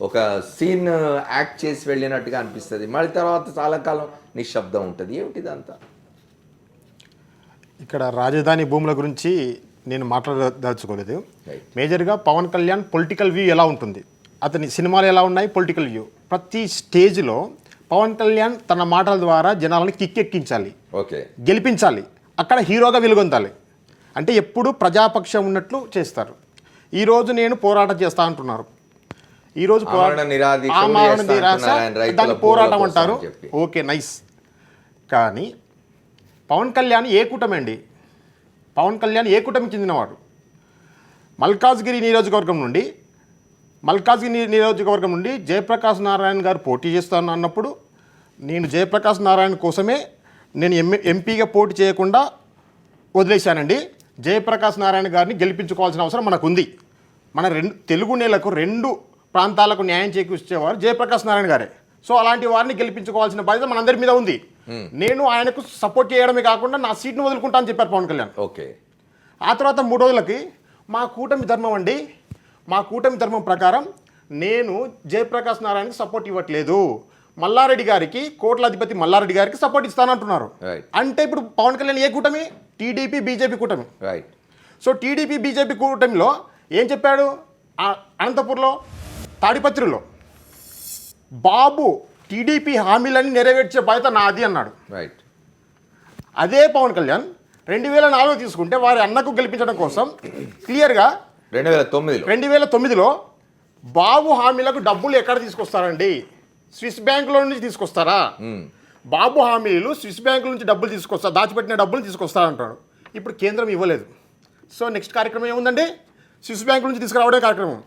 ఒక సీన్ యాక్ట్ చేసి వెళ్ళినట్టుగా అనిపిస్తుంది. మళ్ళీ తర్వాత చాలా కాలం నిశ్శబ్దం ఉంటుంది. ఏమిటిదంతా? ఇక్కడ రాజధాని భూముల గురించి నేను మాట్లాడదలుచుకోలేదు. మేజర్గా పవన్ కళ్యాణ్ పొలిటికల్ వ్యూ ఎలా ఉంటుంది, అతని సినిమాలు ఎలా ఉన్నాయి, పొలిటికల్ వ్యూ, ప్రతి స్టేజ్లో పవన్ కళ్యాణ్ తన మాటల ద్వారా జనాలను కిక్కెక్కించాలి, ఓకే, గెలిపించాలి, అక్కడ హీరోగా వెలుగొందాలి. అంటే ఎప్పుడు ప్రజాపక్షం ఉన్నట్లు చేస్తారు. ఈరోజు నేను పోరాటం చేస్తా అంటున్నారు. ఈరోజు ఆమరణ నిరాదీక్ష చేస్తా అంటున్నారు, రైతుల దాన్ని పోరాటం భూముల అంటారు. కోసం అని చెప్పి. Okay, nice. కానీ పవన్ కళ్యాణ్ ఏ కూటమి అండి? పవన్ కళ్యాణ్ ఏ కూటమికి చెందినవాడు? మల్కాజ్గిరి నియోజకవర్గం నుండి జయప్రకాష్ నారాయణ గారు పోటీ చేస్తాను అన్నప్పుడు నేను జయప్రకాష్ నారాయణ కోసమే నేను ఎంపీగా పోటీ చేయకుండా వదిలేశానండి. జయప్రకాష్ నారాయణ గారిని గెలిపించుకోవాల్సిన అవసరం మనకు ఉంది. మన తెలుగు నేలకు 2 ప్రాంతాలకు న్యాయం చేకూర్చేవారు జయప్రకాష్ నారాయణ గారే. సో అలాంటి వారిని గెలిపించుకోవాల్సిన బాధ్యత మనందరి మీద ఉంది. నేను ఆయనకు సపోర్ట్ చేయడమే కాకుండా నా సీట్ను వదులుకుంటా అని చెప్పారు పవన్ కళ్యాణ్. ఓకే. ఆ తర్వాత 3 రోజులకి మా కూటమి ధర్మం అండి, మా కూటమి ధర్మం ప్రకారం నేను జయప్రకాష్ నారాయణకి సపోర్ట్ ఇవ్వట్లేదు, మల్లారెడ్డి గారికి, కోట్ల మల్లారెడ్డి గారికి సపోర్ట్ ఇస్తానంటున్నారు. Right. అంటే ఇప్పుడు పవన్ కళ్యాణ్ ఏ కూటమి? టీడీపీ బీజేపీ కూటమి. రైట్. సో టీడీపీ బీజేపీ కూటమిలో ఏం చెప్పాడు? అనంతపూర్లో, తాడిపత్రిలో బాబు టీడీపీ హామీలన్నీ నెరవేర్చే బాధ్యత నాది అన్నాడు. రైట్. అదే పవన్ కళ్యాణ్ 2004 తీసుకుంటే వారి అన్నకు గెలిపించడం కోసం క్లియర్గా 2009లో బాబు హామీలకు డబ్బులు ఎక్కడ తీసుకొస్తారండి? స్విస్ బ్యాంకులో నుంచి తీసుకొస్తారా? బాబు హామీలు స్విస్ బ్యాంకుల నుంచి డబ్బులు తీసుకొస్తారు, దాచిపెట్టిన డబ్బులు తీసుకొస్తారంటాడు. ఇప్పుడు కేంద్రం ఇవ్వలేదు. సో నెక్స్ట్ కార్యక్రమం ఏముందండి? స్విస్ బ్యాంకుల నుంచి తీసుకురావడే కార్యక్రమం.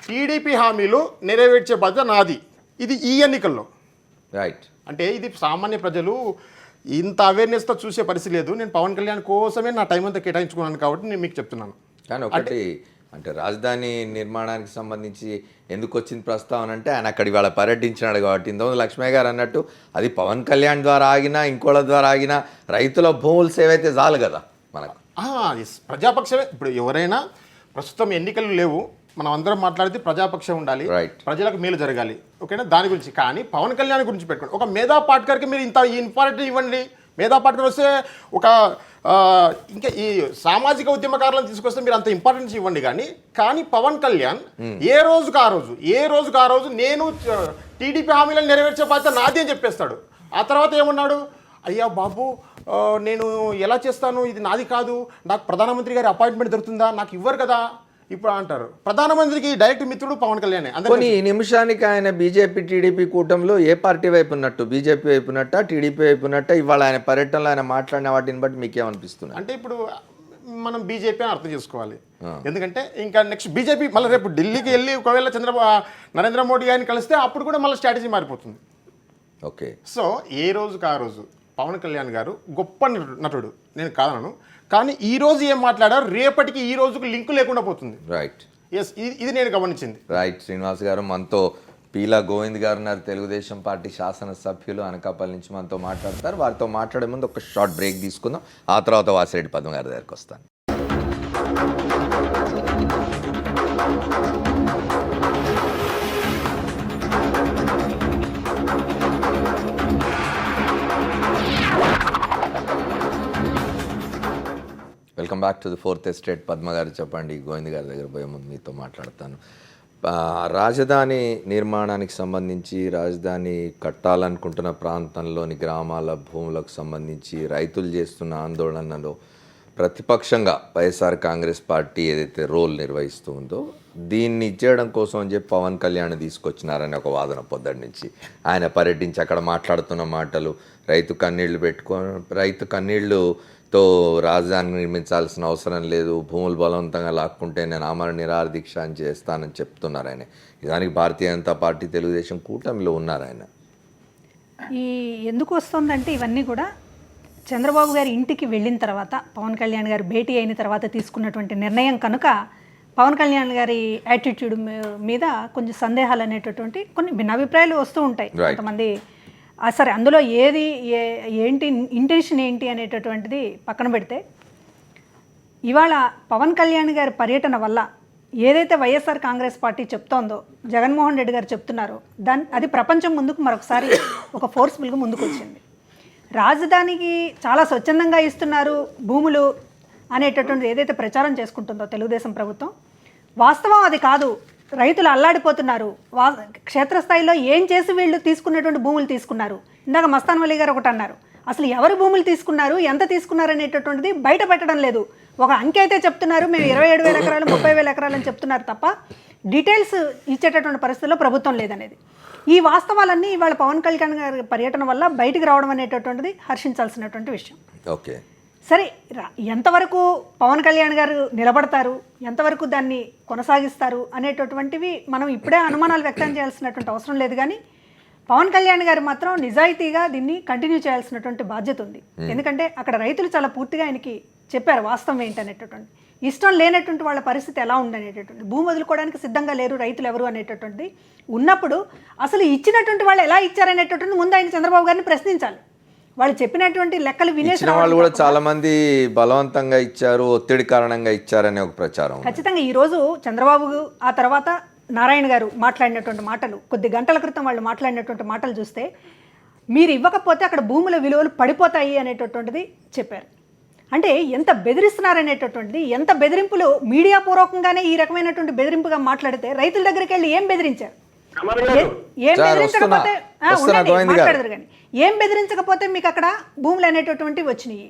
టీడీపీ హామీలు నెరవేర్చే బాధ్యత నాది. ఇది ఈ ఎన్నికల్లో. రైట్. అంటే ఇది సామాన్య ప్రజలు ఇంత అవేర్నెస్తో చూసే పరిస్థితి లేదు. నేను పవన్ కళ్యాణ్ కోసమే నా టైం అంతా కేటాయించుకున్నాను కాబట్టి నేను మీకు చెప్తున్నాను. కానీ ఒకటి అంటే రాజధాని నిర్మాణానికి సంబంధించి ఎందుకు వచ్చింది ప్రస్తావన అంటే ఆయన అక్కడ ఇవాళ పర్యటించినాడు కాబట్టి. ఇంతకుముందు లక్ష్మయ్య గారు అన్నట్టు అది పవన్ కళ్యాణ్ ద్వారా ఆగినా ఇంకోళ్ళ ద్వారా ఆగినా రైతుల భూములు సేవ్ అయితే చాలు కదా మనకు. ప్రజాపక్షమే. ఇప్పుడు ఎవరైనా ప్రస్తుతం ఎన్నికలు లేవు, మనం అందరం మాట్లాడితే ప్రజాపక్షం ఉండాలి, ప్రజలకు మేలు జరగాలి, ఓకేనా? దాని గురించి. కానీ పవన్ కళ్యాణ్ గురించి పెట్టుకోండి. ఒక మేధా పాట్కర్కి మీరు ఇంత ఇంపార్టెంట్ ఇవ్వండి. మేధా పాట్కర్ వస్తే ఒక ఇంకా ఈ సామాజిక ఉద్యమకారులను తీసుకొస్తే మీరు అంత ఇంపార్టెన్స్ ఇవ్వండి. కానీ పవన్ కళ్యాణ్ ఏ రోజుకు ఆ రోజు నేను టీడీపీ హామీలను నెరవేర్చే బాధ్యత నాది అని చెప్పేస్తాడు. ఆ తర్వాత ఏమన్నాడు? అయ్యా బాబు, నేను ఎలా చేస్తాను, ఇది నాది కాదు, నాకు ప్రధానమంత్రి గారి అపాయింట్మెంట్ దొరుకుతుందా, నాకు ఇవ్వరు కదా ఇప్పుడు అంటారు. ప్రధానమంత్రికి డైరెక్ట్ మిత్రుడు పవన్ కళ్యాణ్. కొన్ని ఈ నిమిషానికి ఆయన బీజేపీ టీడీపీ కూటమిలో ఏ పార్టీ వైపు ఉన్నట్టు? బీజేపీ వైపు ఉన్నట్ట, టీడీపీ వైపు ఉన్నట్ట? ఇవాళ ఆయన పర్యటనలో ఆయన మాట్లాడిన వాటిని బట్టి మీకేమనిపిస్తుంది? అంటే ఇప్పుడు మనం బీజేపీ అని అర్థం చేసుకోవాలి. ఎందుకంటే ఇంకా నెక్స్ట్ బీజేపీ మళ్ళీ రేపు ఢిల్లీకి వెళ్ళి ఒకవేళ నరేంద్ర మోడీ గారిని కలిస్తే అప్పుడు కూడా మళ్ళీ స్ట్రాటజీ మారిపోతుంది. ఓకే. సో ఏ రోజుకు ఆ రోజు పవన్ కళ్యాణ్ గారు గొప్ప నటుడు, నేను కాదనను. కానీ ఈ రోజు ఏం మాట్లాడారు రేపటికి ఈ రోజుకు లింక్ లేకుండా పోతుంది. రైట్. ఎస్, ఇది నేను గమనించింది. రైట్. శ్రీనివాస్ గారు మనతో పీలా గోవింద్ గారు ఉన్నారు, తెలుగుదేశం పార్టీ శాసనసభ్యులు, అనకాపల్లి నుంచి మనతో మాట్లాడతారు. వారితో మాట్లాడే ముందు ఒక షార్ట్ బ్రేక్ తీసుకుందాం. ఆ తర్వాత వాసిరెడ్డి పద్మ గారి దగ్గరికి వస్తాను. Welcome back to the fourth estate. Padma గారు చెప్పండి, గోవింద్ గారి దగ్గర పోయే ముందు మీతో మాట్లాడతాను. రాజధాని నిర్మాణానికి సంబంధించి, రాజధాని కట్టాలనుకుంటున్న ప్రాంతంలోని గ్రామాల భూములకు సంబంధించి రైతులు చేస్తున్న ఆందోళనలో ప్రతిపక్షంగా వైఎస్ఆర్ కాంగ్రెస్ పార్టీ ఏదైతే రోల్ నిర్వహిస్తూ ఉందో దీన్ని ఇచ్చేయడం కోసం అని చెప్పి పవన్ కళ్యాణ్ తీసుకొచ్చినారని ఒక వాదన పొద్దుటి నుంచి. ఆయన పర్యటించి అక్కడ మాట్లాడుతున్న మాటలు, రైతు కన్నీళ్లుతో రాజధాని నిర్మించాల్సిన అవసరం లేదు, భూములు బలవంతంగా లాక్కుంటే నేను ఆమరణ నిరాహార దీక్ష అని చేస్తానని చెప్తున్నారు ఆయన. దానికి భారతీయ జనతా పార్టీ, తెలుగుదేశం కూటమిలో ఉన్నారు ఆయన. ఈ ఎందుకు వస్తుందంటే ఇవన్నీ కూడా చంద్రబాబు గారి ఇంటికి వెళ్ళిన తర్వాత, పవన్ కళ్యాణ్ గారు భేటీ అయిన తర్వాత తీసుకున్నటువంటి నిర్ణయం కనుక పవన్ కళ్యాణ్ గారి యాటిట్యూడ్ మీద కొంచెం సందేహాలు అనేటటువంటి కొన్ని భిన్నాభిప్రాయాలు వస్తూ ఉంటాయి. కొంతమంది సరే అందులో ఏంటి ఇంటెన్షన్ ఏంటి అనేటటువంటిది పక్కన పెడితే, ఇవాళ పవన్ కళ్యాణ్ గారి పర్యటన వల్ల ఏదైతే వైఎస్ఆర్ కాంగ్రెస్ పార్టీ చెప్తోందో, జగన్మోహన్ రెడ్డి గారు చెప్తున్నారో, అది ప్రపంచం ముందుకు మరొకసారి ఒక ఫోర్స్ఫుల్గా ముందుకు వచ్చింది. రాజధానికి చాలా స్వచ్ఛందంగా ఇస్తున్నారు భూములు అనేటటువంటిది ఏదైతే ప్రచారం చేసుకుంటుందో తెలుగుదేశం ప్రభుత్వం, వాస్తవం అది కాదు. రైతులు అల్లాడిపోతున్నారు. క్షేత్రస్థాయిలో ఏం చేసి వీళ్ళు తీసుకున్నటువంటి భూములు తీసుకున్నారు? ఇందాక మస్తాన్ వలీ గారు ఒకటి అన్నారు, అసలు ఎవరు భూములు తీసుకున్నారు, ఎంత తీసుకున్నారు అనేటటువంటిది బయట పెట్టడం లేదు. ఒక అంకె అయితే చెప్తున్నారు, మేము 27,000 ఎకరాలు 30,000 ఎకరాలు అని చెప్తున్నారు తప్ప డీటెయిల్స్ ఇచ్చేటటువంటి పరిస్థితుల్లో ప్రభుత్వం లేదనేది. ఈ వాస్తవాలన్నీ ఇవాళ పవన్ కళ్యాణ్ గారి పర్యటన వల్ల బయటికి రావడం అనేటటువంటిది హర్షించాల్సినటువంటి విషయం. ఓకే, సరే, ఎంతవరకు పవన్ కళ్యాణ్ గారు నిలబడతారు, ఎంతవరకు దాన్ని కొనసాగిస్తారు అనేటటువంటివి మనం ఇప్పుడే అనుమానాలు వ్యక్తం చేయాల్సినటువంటి అవసరం లేదు. కానీ పవన్ కళ్యాణ్ గారు మాత్రం నిజాయితీగా దీన్ని కంటిన్యూ చేయాల్సినటువంటి బాధ్యత ఉంది. ఎందుకంటే అక్కడ రైతులు చాలా పూర్తిగా ఆయనకి చెప్పారు వాస్తవం ఏంటనేటటువంటి, ఇష్టం లేనటువంటి వాళ్ళ పరిస్థితి ఎలా ఉందనేటటువంటి, భూమి వదులుకోవడానికి సిద్ధంగా లేరు రైతులు ఎవరు అనేటటువంటిది ఉన్నప్పుడు అసలు ఇచ్చినటువంటి వాళ్ళు ఎలా ఇచ్చారనేటటువంటి ముందు ఆయన చంద్రబాబు గారిని ప్రశ్నించాలి. వాళ్ళు చెప్పినటువంటి లెక్కలు వినేసిన వాళ్ళు కూడా చాలా మంది బలవంతంగా ఇచ్చారు, ఒత్తిడి కారణంగా ఇచ్చారనే ఒక ప్రచారం. ఖచ్చితంగా ఈరోజు చంద్రబాబు ఆ తర్వాత నారాయణ గారు మాట్లాడినటువంటి మాటలు, కొద్ది గంటల క్రితం వాళ్ళు మాట్లాడినటువంటి మాటలు చూస్తే మీరు ఇవ్వకపోతే అక్కడ భూముల విలువలు పడిపోతాయి అనేటటువంటిది చెప్పారు. అంటే ఎంత బెదిరిస్తున్నారనేటటువంటిది, ఎంత బెదిరింపులు మీడియా పూర్వకంగానే ఈ రకమైనటువంటి బెదిరింపుగా మాట్లాడితే రైతుల దగ్గరికి వెళ్ళి ఏం బెదిరించారు? ఏం బెదిరించకపోతే మాట్లాడదు కానీ ఏం బెదిరించకపోతే మీకు అక్కడ భూములు అనేటటువంటివి వచ్చినాయి.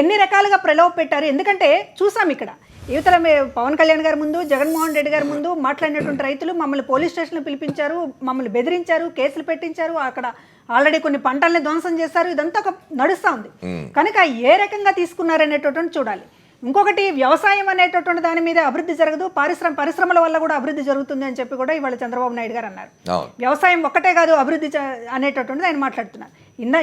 ఎన్ని రకాలుగా ప్రలోభ పెట్టారు. ఎందుకంటే చూసాం ఇక్కడ యువతల పవన్ కళ్యాణ్ గారి ముందు, జగన్మోహన్ రెడ్డి గారి ముందు మాట్లాడినటువంటి రైతులు మమ్మల్ని పోలీస్ స్టేషన్లో పిలిపించారు, మమ్మల్ని బెదిరించారు, కేసులు పెట్టించారు, అక్కడ ఆల్రెడీ కొన్ని పంటల్ని ధ్వంసం చేశారు. ఇదంతా ఒక నడుస్తూ ఉంది. కనుక ఏ రకంగా తీసుకున్నారనేటటువంటి చూడాలి. ఇంకొకటి, వ్యవసాయం అనేటటువంటి దాని మీద అభివృద్ధి జరగదు, పరిశ్రమల వల్ల కూడా అభివృద్ధి జరుగుతుంది అని చెప్పి కూడా ఇవాళ చంద్రబాబు నాయుడు గారు అన్నారు. వ్యవసాయం ఒక్కటే కాదు అభివృద్ధి అనేటటువంటిది ఆయన మాట్లాడుతున్నారు.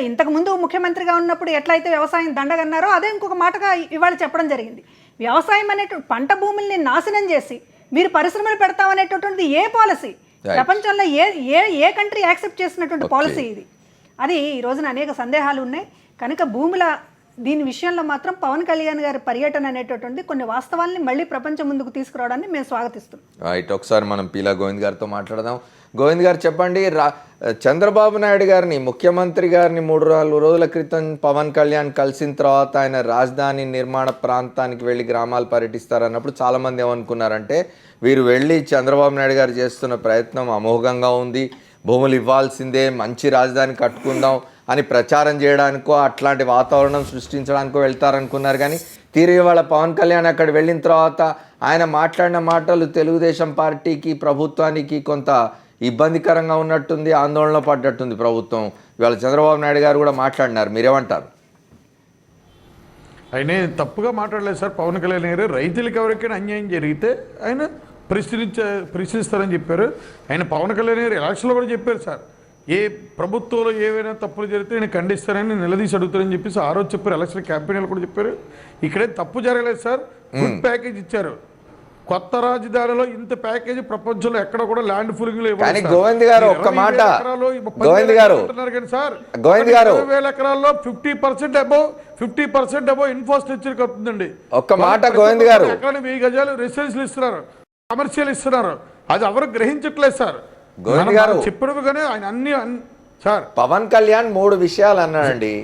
ఇంతకు ముందు ముఖ్యమంత్రిగా ఉన్నప్పుడు ఎట్లయితే వ్యవసాయం దండగన్నారో అదే ఇంకొక మాటగా ఇవాళ చెప్పడం జరిగింది. వ్యవసాయం అనేటువంటి పంట భూముల్ని నాశనం చేసి మీరు పరిశ్రమలు పెడతామనేటటువంటిది ఏ పాలసీ? ప్రపంచంలో ఏ కంట్రీ యాక్సెప్ట్ చేసినటువంటి పాలసీ ఇది? అది ఈ రోజున అనేక సందేహాలు ఉన్నాయి. కనుక భూముల దీని విషయంలో మాత్రం పవన్ కళ్యాణ్ గారి పర్యటన అనేటటువంటి కొన్ని వాస్తవాల్ని మళ్ళీ ప్రపంచం ముందుకు తీసుకురావడాన్ని మేము స్వాగతిస్తున్నాం. రైట్, ఒకసారి మనం పీలా గోవింద్ గారితో మాట్లాడదాం. గోవింద్ గారు చెప్పండి, చంద్రబాబు నాయుడు గారిని, ముఖ్యమంత్రి గారిని 3-4 రోజుల క్రితం పవన్ కళ్యాణ్ కలిసిన తర్వాత ఆయన రాజధాని నిర్మాణ ప్రాంతానికి వెళ్ళి గ్రామాలు పర్యటిస్తారన్నప్పుడు చాలామంది ఏమనుకున్నారంటే వీరు వెళ్ళి చంద్రబాబు నాయుడు గారు చేస్తున్న ప్రయత్నం అమోఘంగా ఉంది, భూములు ఇవ్వాల్సిందే, మంచి రాజధాని కట్టుకుందాం అని ప్రచారం చేయడానికో అట్లాంటి వాతావరణం సృష్టించడానికో వెళ్తారనుకున్నారు. కానీ తిరిగి వాళ్ళ పవన్ కళ్యాణ్ అక్కడ వెళ్ళిన తర్వాత ఆయన మాట్లాడిన మాటలు తెలుగుదేశం పార్టీకి, ప్రభుత్వానికి కొంత ఇబ్బందికరంగా ఉన్నట్టుంది, ఆందోళన పడ్డట్టుంది ప్రభుత్వం. ఇవాళ చంద్రబాబు నాయుడు గారు కూడా మాట్లాడినారు, మీరేమంటారు? ఆయన తప్పుగా మాట్లాడలేదు సార్. పవన్ కళ్యాణ్ గారు రైతులకు ఎవరికైనా అన్యాయం జరిగితే ఆయన ప్రశ్నిస్తారని చెప్పారు. ఆయన పవన్ కళ్యాణ్ గారు ఎలక్షన్లో కూడా చెప్పారు సార్, ఏ ప్రభుత్వంలో ఏవైనా తప్పులు జరిగితే నేను ఖండిస్తానని నిలదీసి అడుగుతారని చెప్పేసి ఆ రోజు చెప్పారు. ఎలక్షన్ క్యాంపెయిన్లు కూడా చెప్పారు. ఇక్కడే తప్పు జరగలేదు సార్, ఫుడ్ ప్యాకేజ్ ఇచ్చారు. కొత్త రాజధానిలో ఇంత ప్యాకేజీ ప్రపంచంలో ఎక్కడ కూడా ల్యాండ్ ఫులింగ్ లో కానీ గోవింద్ గారు ఒక్క మాట, గోవింద్ గారు 20,000 ఎకరాల్లో 50% అబౌవ్ ఇన్ఫ్రాస్ట్రక్చర్ కడుతుందండి. ఒక్క మాట గోవింద్ గారు, 1000 గజాలు రెసిడెన్షియల్ ఇస్తున్నారు, కమర్షియల్ ఇస్తున్నారు. అది ఎవరు గ్రహించట్లేదు సార్. గోవింద్ గారు చెప్పినవి కానీ ఆయన అన్ని సార్ పవన్ కళ్యాణ్ 3 విషయాలు అన్నాడండి.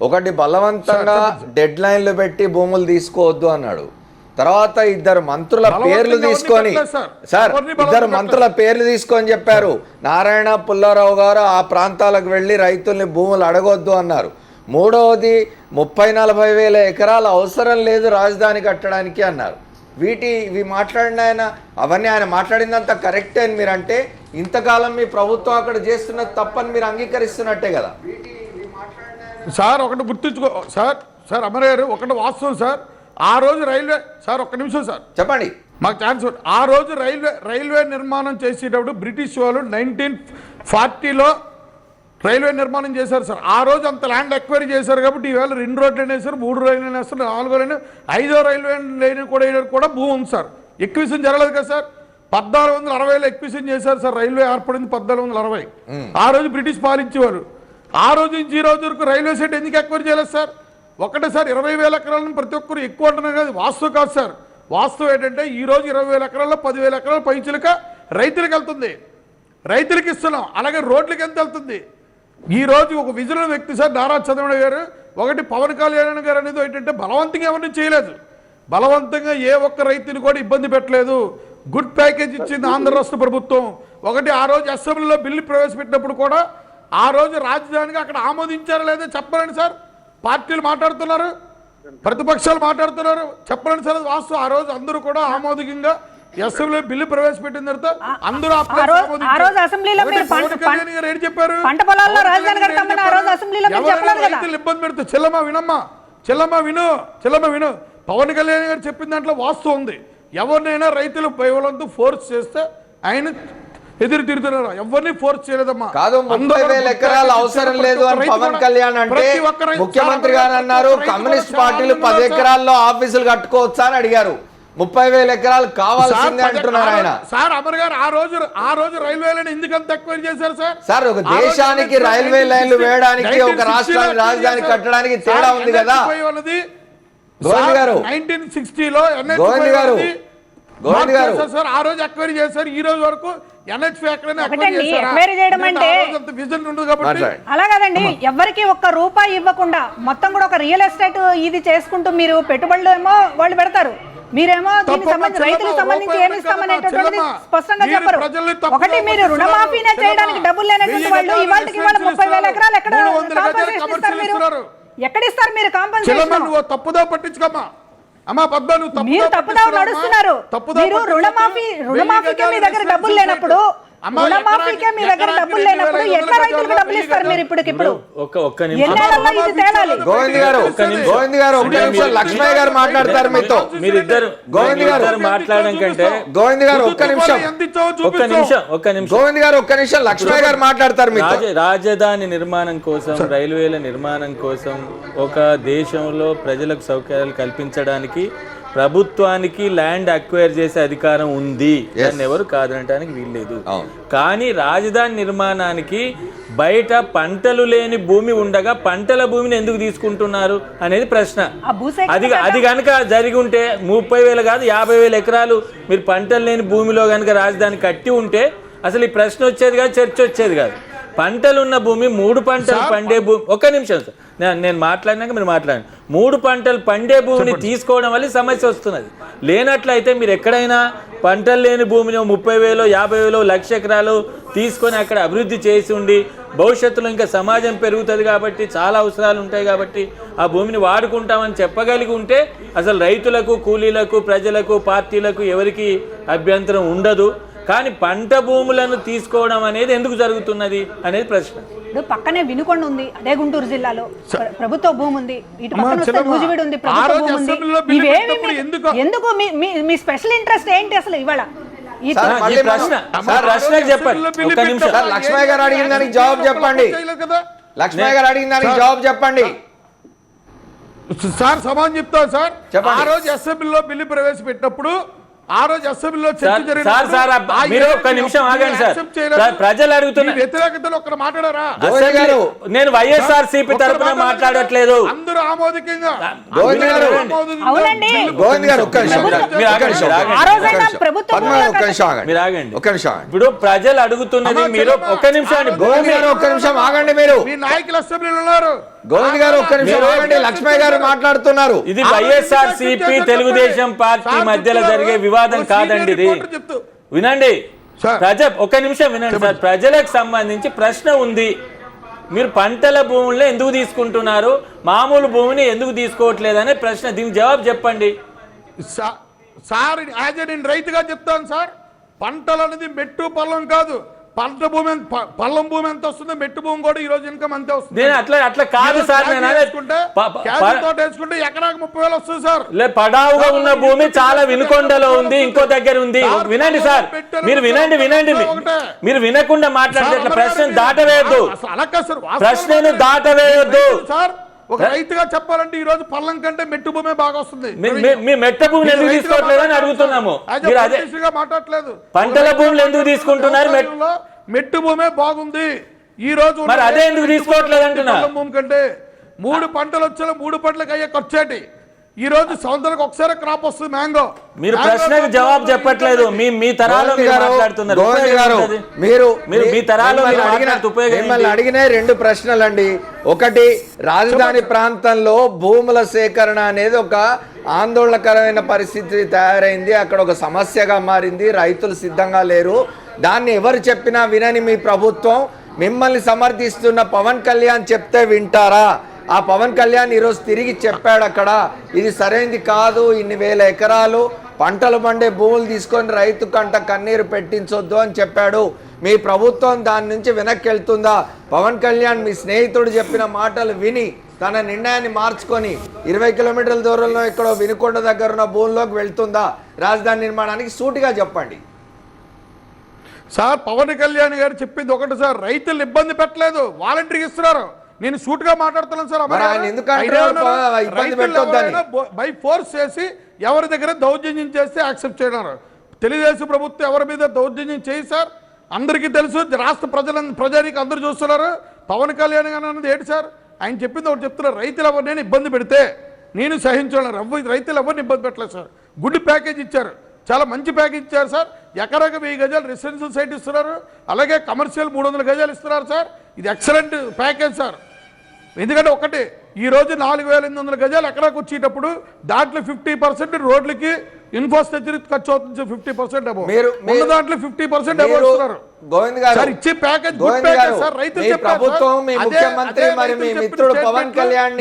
ఒకటి, బలవంతంగా డెడ్ లైన్లు పెట్టి భూములు తీసుకోవద్దు అన్నాడు. తర్వాత 2 మంత్రుల పేర్లు తీసుకొని సార్ 2 మంత్రుల పేర్లు తీసుకొని చెప్పారు, నారాయణ, పుల్లారావు గారు ఆ ప్రాంతాలకు వెళ్ళి రైతుల్ని భూములు అడగొద్దు అన్నారు. 3వది 30-40 వేల ఎకరాలు అవసరం లేదు రాజధాని కట్టడానికి అన్నారు. ఇవి మాట్లాడిన ఆయన, అవన్నీ ఆయన మాట్లాడిందంతా కరెక్టే అని మీరంటే ఇంతకాలం మీ ప్రభుత్వం అక్కడ చేస్తున్నది తప్పని మీరు అంగీకరిస్తున్నట్టే కదా సార్. ఒకటి గుర్తుంచుకో సార్ అమర్ గారు, ఒకటి వాస్తవం సార్. ఆ రోజు రైల్వే సార్, ఒక్క నిమిషం సార్ చెప్పండి, మాకు ఛాన్స్. ఆ రోజు రైల్వే నిర్మాణం చేసేటప్పుడు బ్రిటిష్ వాళ్ళు 1940లో రైల్వే నిర్మాణం చేశారు సార్. ఆ రోజు అంత ల్యాండ్ ఎక్వైరీ చేశారు కాబట్టి ఈవేళ 2 రోడ్లు వేసారు, 3 రైలు వేస్తారు, 4 లైన్, 5వ రైల్వే లైన్ కూడా భూమి ఉంది సార్. ఎక్విజిషన్ జరగలేదు కదా సార్. 1460లో ఎక్విజిషన్ చేశారు సార్. రైల్వే ఏర్పడింది 1460. ఆ రోజు బ్రిటిష్ పాలించేవారు. ఆ రోజు నుంచి ఈ రోజు వరకు రైల్వే సెట్ ఎందుకు ఎక్వైరీ చేయలేదు సార్? ఒకటే సార్, 20,000 ఎకరాలను ప్రతి ఒక్కరు ఎక్కువ అంటున్నారు కదా, వాస్తవం కాదు సార్. వాస్తవం ఏంటంటే ఈ రోజు 20,000 ఎకరాల్లో 10,000 ఎకరాల పైచిలక రైతులకు వెళ్తుంది, రైతులకు ఇస్తున్నాం. అలాగే రోడ్లకి ఎంత వెళ్తుంది? ఈ రోజు ఒక విజన్ వ్యక్తి సార్ నారా చంద్రబాబు గారు, ఒకటి పవన్ కళ్యాణ్ గారు అనేది ఏంటంటే బలవంతంగా ఎవరిని చేయలేదు, బలవంతంగా ఏ ఒక్క రైతుని కూడా ఇబ్బంది పెట్టలేదు. గుడ్ ప్యాకేజ్ ఇచ్చింది ఆంధ్ర రాష్ట్ర ప్రభుత్వం. ఒకటి, ఆ రోజు అసెంబ్లీలో బిల్లు ప్రవేశపెట్టినప్పుడు కూడా ఆ రోజు రాజధానికి అక్కడ ఆమోదించారా లేదా చెప్పండి సార్. పార్టీలు మాట్లాడుతున్నారు, ప్రతిపక్షాలు మాట్లాడుతున్నారు, చెప్పండి సార్ వాస్తవం. ఆ రోజు అందరూ కూడా ఆమోదికంగా అసెంబ్లీ బిల్లు ప్రవేశపెట్టిన తర్వాత అందరూ ఆ రోజు అసెంబ్లీలో మీరు చెప్పారు పంట పొలాల్లో రాజధాని కడతామని ఆ రోజు అసెంబ్లీలో మీరు చెప్పలేదు కదా. రైతులు ఇబ్బంది పెడుతూ చెల్లమ్మ విను. పవన్ కళ్యాణ్ గారు చెప్పిన దాంట్లో వాస్తవం ఉంది. ఎవరినైనా రైతులు బలవంతం ఫోర్స్ చేస్తే ఆయన ఎదురు తిరుగుతున్నారు. ఎవరిని ఫోర్స్ చేయలేదమ్మా. కాదు, 30,000 ఎకరాలు అవసరం లేదు అని పవన్ కళ్యాణ్ అంటే ముఖ్యమంత్రి గారు అన్నారు కమ్యూనిస్ట్ పార్టీలు 10 ఎకరాల్లో ఆఫీసులు కట్టుకోవచ్చా అని అడిగారు. 30,000 ఎకరాలు కావాల్సిందే అంటున్నారు ఆయన. సార్ అమర్ గారు ఆ రోజు రైల్వే లైన్ ఎందుకంత ఎక్వైర్ చేశారు సార్? సార్ ఒక దేశానికి రైల్వే లైన్లు వేయడానికి ఒక రాష్ట్రానికి రాజధాని కట్టడానికి తేడా ఉంది కదా గోవింద్ గారు. 1960లో గోవింద్ గారు సార్ ఆ రోజు ఎక్వైరీ చేశారు. ఈ రోజు వరకు ఎన్హెచ్పి అలా కాదండి. ఎవరికి ఒక్క రూపాయి ఇవ్వకుండా మొత్తం కూడా ఒక రియల్ ఎస్టేట్ ఇది చేసుకుంటూ మీరు పెట్టుబడులు ఏమో వాళ్ళు పెడతారు, మీరేమో రైతులకు సంబంధించి ఏమి ఇస్తామనేటువంటిది స్పష్టంగా చెప్పరు. ఒకటి, మీరు రుణమాఫీనే చేయడానికి డబ్బులు లేనటువంటి వాళ్ళు ఇవాళకి ఇవాళ 30,000 ఎకరాలు ఎక్కడ కాంపన్సేషన్ ఇస్తారు? మీరు ఎక్కడిస్తారు? మీరు కాంపన్సేషన్ తప్పుదో పట్టించుకోమ్మా. మీరు తప్పుదావ నడుస్తున్నారు. మీరు రుణమాఫీకే మీ దగ్గర డబ్బులు లేనప్పుడు ఎట్లా రైతులకు డబ్బులు ఇస్తారు మీరు? ఇప్పుడు గోవింద్ గారు ఒక్క నిమిషం లక్ష్మయ్య గారు మాట్లాడతారు మీతో. మీరిద్దరు గోవింద్ గారు మాట్లాడడం కంటే గోవింద్ గారు ఒక్క నిమిషం గోవింద్ గారు ఒక్క నిమిషం లక్ష్మయ్య గారు మాట్లాడతారు మీతో. రాజధాని నిర్మాణం కోసం, రైల్వేల నిర్మాణం కోసం, ఒక దేశంలో ప్రజలకు సౌకర్యాలు కల్పించడానికి ప్రభుత్వానికి ల్యాండ్ అక్వైర్ చేసే అధికారం ఉంది, దాన్ని ఎవరు కాదనడానికి వీల్లేదు. కానీ రాజధాని నిర్మాణానికి బయట పంటలు లేని భూమి ఉండగా పంటల భూమిని ఎందుకు తీసుకుంటున్నారు అనేది ప్రశ్న. అది కనుక జరిగి ఉంటే 30,000 కాదు 50,000 ఎకరాలు మీరు పంటలు లేని భూమిలో కనుక రాజధాని కట్టి ఉంటే అసలు ఈ ప్రశ్న వచ్చేది కాదు, చర్చ వచ్చేది కాదు. పంటలున్న భూమి, 3 పంటలు పండే భూమి, ఒక్క నిమిషం సార్ నేను మాట్లాడినాక మీరు మాట్లాడండి. 3 పంటలు పండే భూమిని తీసుకోవడం వల్ల సమస్య వస్తున్నది. లేనట్లయితే మీరు ఎక్కడైనా పంటలు లేని భూమిని 30,000, 50,000, 1,00,000 ఎకరాలు తీసుకొని అక్కడ అభివృద్ధి చేసి ఉండి భవిష్యత్తులో ఇంకా సమాజం పెరుగుతుంది కాబట్టి చాలా అవసరాలు ఉంటాయి కాబట్టి ఆ భూమిని వాడుకుంటామని చెప్పగలిగి ఉంటే అసలు రైతులకు, కూలీలకు, ప్రజలకు, పార్టీలకు ఎవరికి అభ్యంతరం ఉండదు. కానీ పంట భూములను తీసుకోవడం అనేది ఎందుకు జరుగుతున్నది అనేది ప్రశ్న. ఇప్పుడు పక్కనే వినుకొండ ఉంది, అదే గుంటూరు జిల్లాలో ప్రభుత్వ భూమి ఉంది. ఇటు పక్కన వస్తే నూజివీడు ఉంది, ప్రభుత్వ భూమి ఉంది. ఇవేమి ఎందుకు మీ స్పెషల్ ఇంట్రెస్ట్ ఏంటి అసలు ఇవాళ? ప్రశ్న చెప్పండి. ఒక్క నిమిషం లక్ష్మయ్య గారు అడిగిన దానికి జవాబు చెప్పండి. లక్ష్మయ్య గారు అడిగిన దానికి జవాబు చెప్పండి సార్. సమాధానం చెప్తాను సార్. ఆ రోజు అసెంబ్లీలో బిల్లు ప్రవేశపెట్టినప్పుడు ఆ రోజు అసెంబ్లీలో చర్చ ప్రజలు అడుగుతున్నారు వ్యతిరేకతలో ఒక్కడ మాట్లాడారా? నేను వైఎస్ఆర్సీపీ తరఫున మాట్లాడట్లేదు. అందరూ ఆమోదికంగా మీరు ఆగండి. ఇప్పుడు ప్రజలు అడుగుతున్నది మీరు ఒక్క నిమిషం ఆగండి. మీరు మీ నాయకులు అసెంబ్లీలో ఉన్నారు. గోవింద్ గారు ఒక్క నిమిషం ఆగండి. లక్ష్మయ్య గారు మాట్లాడుతున్నారు. ఇది వైఎస్ఆర్సీపీ తెలుగుదేశం పార్టీ మధ్యలో జరిగే వివాదం కాదండి. ఇది వినండి. ఒక్క నిమిషం వినండి సార్. ప్రజలకు సంబంధించి ప్రశ్న ఉంది. మీరు పంటల భూముల్లో ఎందుకు తీసుకుంటున్నారు, మామూలు భూమిని ఎందుకు తీసుకోవట్లేదనే ప్రశ్న. దీనికి జవాబు చెప్పండి సార్. నేను రైతుగా చెప్తాను సార్. పంటలు అనేది మెట్టు పల్లం కాదు. పంట భూమి పల్లం భూమి ఎంత వస్తుంది, మెట్టు భూమి కూడా ఈ రోజు ఇన్కమ్ అంతే వస్తుంది. నేను అట్లా కాదు సార్. వేసుకుంటే ఎకరాకు 30,000 వస్తుంది సార్. పడావుగా ఉన్న భూమి చాలా వినుకొండలో ఉంది, ఇంకో దగ్గర ఉంది. వినండి సార్, మీరు వినండి. మీరు వినకుండా మాట్లాడితే ప్రశ్నను దాటవేయద్దు. ప్రశ్నను దాటవేయద్దు సార్. ఒక రైతుగా చెప్పాలంటే ఈ రోజు పల్లం కంటే మెట్టు భూమి బాగా వస్తుంది. మీ మెట్ట భూమిని ఎందుకు తీసుకోవట్లేదని అడుగుతున్నాము. మాట్లాడలేదు. పంటల భూములు ఎందుకు తీసుకుంటున్నారు? మెట్టు భూమే బాగుంది ఈ రోజు. మరి అదే ఎందుకు తీసుకోవట్లేదు అంటున్నా. భూమి కంటే 3 పంటలు వచ్చే 3 పంటలకు అయ్యే ఖర్చేటి ఈ రోజు సంవత్సరానికి ఒకసారి క్రాప్ వస్తుంది మ్యాంగో. మీరు ప్రశ్నకు జవాబు చెప్పట్లేదు. మీ తరాలో మీరు మాట్లాడుతున్నారు. గోవింద్ గారు మీరు మీ తరాలో మిమ్మల్ని అడిగిన 2 ప్రశ్నలండి. ఒకటి, రాజధాని ప్రాంతంలో భూముల సేకరణ అనేది ఒక ఆందోళనకరమైన పరిస్థితి తయారైంది, అక్కడ ఒక సమస్యగా మారింది, రైతులు సిద్ధంగా లేరు, దాన్ని ఎవరు చెప్పినా వినని మీ ప్రభుత్వం, మిమ్మల్ని సమర్థిస్తున్న పవన్ కళ్యాణ్ చెప్తే వింటారా? ఆ పవన్ కళ్యాణ్ ఈరోజు తిరిగి చెప్పాడు అక్కడ, ఇది సరైనది కాదు, ఇన్ని వేల ఎకరాలు పంటలు పండే భూములు తీసుకొని రైతు కంట కన్నీరు పెట్టించొద్దు అని చెప్పాడు. మీ ప్రభుత్వం దాని నుంచి వెనక్కి వెళ్తుందా? పవన్ కళ్యాణ్ మీ స్నేహితుడు చెప్పిన మాటలు విని తన నిర్ణయాన్ని మార్చుకొని 20 కిలోమీటర్ల దూరంలో ఎక్కడో వినుకొండ దగ్గర ఉన్న భూమిలోకి వెళ్తుందా రాజధాని నిర్మాణానికి? సూటిగా చెప్పండి సార్. పవన్ కళ్యాణ్ గారు చెప్పింది ఒకటి సార్, రైతులు ఇబ్బంది పెట్టలేదు, వాలంటీర్కి ఇస్తున్నారు. నేను సూట్ గా మాట్లాడుతున్నాను సార్. బై ఫోర్స్ చేసి ఎవరి దగ్గర దౌర్జన్యం చేస్తే యాక్సెప్ట్ చేయడం. తెలుగుదేశం ప్రభుత్వం ఎవరి మీద దౌర్జన్యం చేయి సార్, అందరికీ తెలుసు, రాష్ట్ర ప్రజానికి అందరూ చూస్తున్నారు. పవన్ కళ్యాణ్ గారు అన్నది ఏంటి సార్? ఆయన చెప్పింది ఒకటి చెప్తున్నారు, రైతులు ఎవరినైనా ఇబ్బంది పెడితే నేను సహించను. రైతులు ఎవరిని ఇబ్బంది పెట్టలేదు సార్. గుడ్ ప్యాకేజ్ ఇచ్చారు, చాలా మంచి ప్యాకేజ్ ఇచ్చారు సార్. ఎకరాకు 1000 గజాలు రెసిడెన్షియల్ సైట్ ఇస్తున్నారు, అలాగే కమర్షియల్ 300 గజాలు ఇస్తున్నారు సార్. ఇది ఎక్సలెంట్ ప్యాకేజ్ సార్. ఎందుకంటే ఒకటి, ఈ రోజు 4800 గజాలు ఎకరాకు వచ్చేటప్పుడు దాంట్లో 50% రోడ్లకి ఇన్ఫ్రాస్ట్రక్చర్ ఖర్చు అవుతుంది. 50% అబౌవ్ ఉన్న దాంట్లో 50% అబౌవ్ ఇస్తున్నారు. గోవింద్ గారు సార్ ఇచ్చే ప్యాకేజ్ గుడ్ ప్యాకేజ్ సార్. రైతులు ప్రభుత్వం, మీ ముఖ్యమంత్రి, మరి మీ మిత్రుడు పవన్ కళ్యాణ్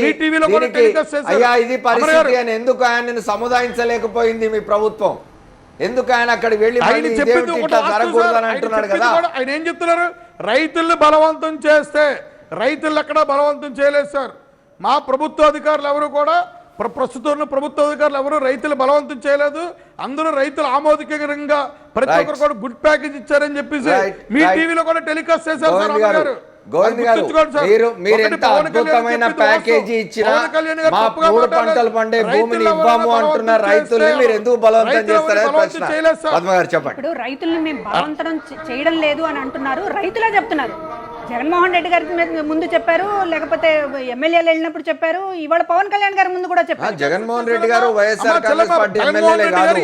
అయ్యా ఇది పరిస్థితి అని ఎందుకు ఆయనను సముదాయించలేకపోయింది మీ ప్రభుత్వం? ఎందుకు ఆయన అక్కడ వెళ్ళి జరగకూడదని అంటున్నాడు కదా? ఆయన ఏం చెప్తున్నారు? రైతుల్ని బలవంతం చేస్తే, రైతులు ఎక్కడ బలవంతం చేయలేదు సార్. మా ప్రభుత్వ అధికారులు ఎవరు కూడా, ప్రస్తుతం ప్రభుత్వ అధికారులు ఎవరు రైతులు బలవంతం చేయలేదు. అందరూ రైతులు ఆమోదకరంగా ప్రతి ఒక్కరు కూడా గుడ్ ప్యాకేజ్ ఇచ్చారని చెప్పేసి మీ టీవీలో కూడా టెలికాస్ట్ చేశారు సార్. గోవింద్ గారు, మీరు ఎంత అద్భుతమైన ప్యాకేజీ ఇచ్చినా మా 3 పంటలు పండే భూమిని ఇవ్వము అంటున్న రైతుల్ని మీరు ఎందుకు బలవంతం చేస్తారని ప్రశ్న. పద్మ గారు చెప్పండి. ఇప్పుడు రైతుల్ని మేము బలవంతం చేయడం లేదు అని అంటున్నారు, రైతులే చెప్తున్నారు. జగన్మోహన్ రెడ్డి గారి ముందు చెప్పారు, లేకపోతే ఎమ్మెల్యేలు వెళ్ళినప్పుడు చెప్పారు, ఇవాళ పవన్ కళ్యాణ్ గారి ముందు కూడా చెప్పారు. జగన్మోహన్ రెడ్డి గారు వైఎస్ఆర్ కాంగ్రెస్ పార్టీ ఎమ్మెల్యేలే కాదు,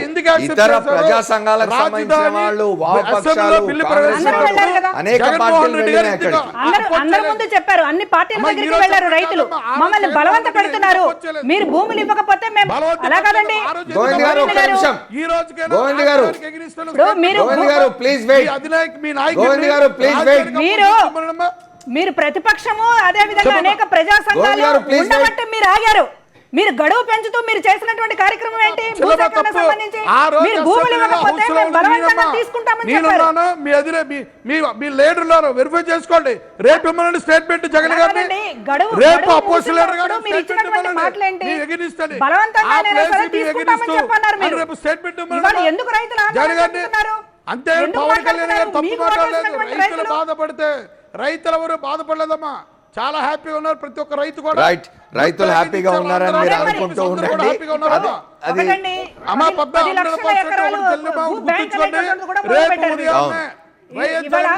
ఇతర ప్రజా సంఘాలకు సంబంధించిన వాళ్ళు, వామపక్షాలు, అనేక పార్టీలు వెళ్ళినాయి అక్కడికి. అందరి ముందు చెప్పారు, అన్ని పార్టీల దగ్గరికి వెళ్ళారు. రైతులు మమ్మల్ని బలవంత పెడుతున్నారు, మీరు భూములు ఇవ్వకపోతే మేము అలా కాదండి. గోవింద్ గారు ఒక్క నిమిషం. గోవింద్ గారు, గోవింద్ గారు ప్లీజ్ వెయిట్. గోవింద్ గారు ప్లీజ్ వెయిట్. మీరు ప్రతిపక్షము, అదే విధంగా అనేక ప్రజా సంఘాలు ఉండబట్టి మీరు ఆగారు. మీరు గడువు పెంచుతూ మీరు చేసినటువంటి కార్యక్రమం ఏంటి? భూసేకరణ సంబంధించి మీరు భూములు ఇవ్వకపోతే మేము బలవంతంగా తీసుకుంటామని చెప్పారు. మీ లీడర్లను వెరిఫై చేసుకోండి. రేపు ఇమ్మనండి స్టేట్మెంట్ జగన్ గారిని. రేపు అపోజిషన్ లీడర్ గారు మీరు ఇచ్చినటువంటి మాటలేంటి? బలవంతంగా తీసుకుంటామని చెప్పన్నారు మీరు. రేపు స్టేట్మెంట్ ఎందుకు రైతులు ఆందోళన? అంతే. పవన్ కళ్యాణ్ గారు తప్పు మాట్లాడలేదు. రైతులు బాధపడితే రైతులు ఎవరు బాధపడలేదమ్మా, చాలా హ్యాపీగా ఉన్నారు. ప్రతి ఒక్క రైతు కూడా రైతులు హ్యాపీగా ఉన్నారని మీరు అనుకుంటూ ఉండండి.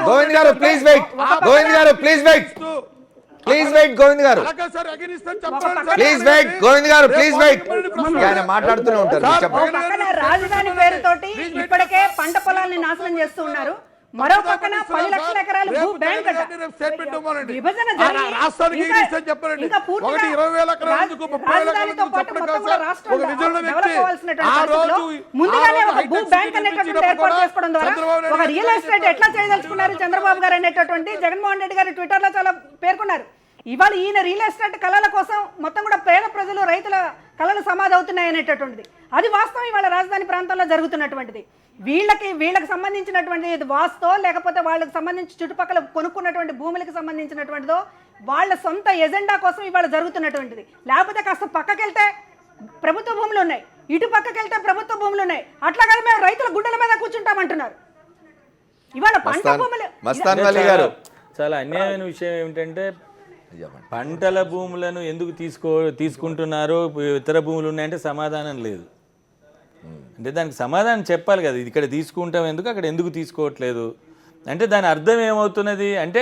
గోవింద్ గారు ప్లీజ్ వెయిట్. గోవింద్ గారు please wait. Please wait. Govind గారు ప్లీజ్ వెయిట్. గోవింద్ గారు ప్లీజ్ వెయిట్. ఆయన మాట్లాడుతూనే ఉంటారు. రాజధాని పేరుతోటి ఇప్పటికే పంట పొలాల్ని నాశనం చేస్తూ ఉన్నారు. మరో పక్కన 10 లక్షల ఎకరాలు భూ బ్యాంక్ విభజన ముందుగానే ఒక భూ బ్యాంక్ అనేటటువంటి ఏర్పాటు చేసుకోవడం ద్వారా ఒక రియల్ ఎస్టేట్ ఎట్లా చేయదలుచుకున్నారు చంద్రబాబు గారు అనేటటువంటి జగన్మోహన్ రెడ్డి గారు ట్విట్టర్ లో చాలా పేర్కొన్నారు. ఇవాళ ఈయన రియల్ ఎస్టేట్ కళల కోసం మొత్తం కూడా పేద ప్రజలు, రైతుల కళలు సమాధి అవుతున్నాయి అనేటటువంటిది అది వాస్తవం. ఇవాళ రాజధాని ప్రాంతంలో జరుగుతున్నటువంటిది వీళ్ళకి సంబంధించినటువంటి వాస్తవం, లేకపోతే వాళ్ళకి సంబంధించి చుట్టుపక్కల కొనుక్కున్నటువంటి భూములకు సంబంధించినటువంటిదో వాళ్ళ సొంత ఎజెండా కోసం ఇవాళ జరుగుతున్నటువంటిది. లేకపోతే కాస్త పక్కకెళ్తే ప్రభుత్వ భూములు ఉన్నాయి, ఇటు పక్కకెళ్తే ప్రభుత్వ భూములు ఉన్నాయి, అట్లా కదా మేము రైతుల గుడ్డల మీద కూర్చుంటామంటున్నారు. ఇవాళ పంట భూములు చాలా అన్యాయమైన విషయం ఏమిటంటే పంటల భూములను ఎందుకు తీసుకుంటున్నారో ఇతర భూములు ఉన్నాయంటే సమాధానం లేదు. అంటే దానికి సమాధానం చెప్పాలి కదా, ఇక్కడ తీసుకుంటాం ఎందుకు, అక్కడ ఎందుకు తీసుకోవట్లేదు అంటే దాని అర్థం ఏమవుతున్నది అంటే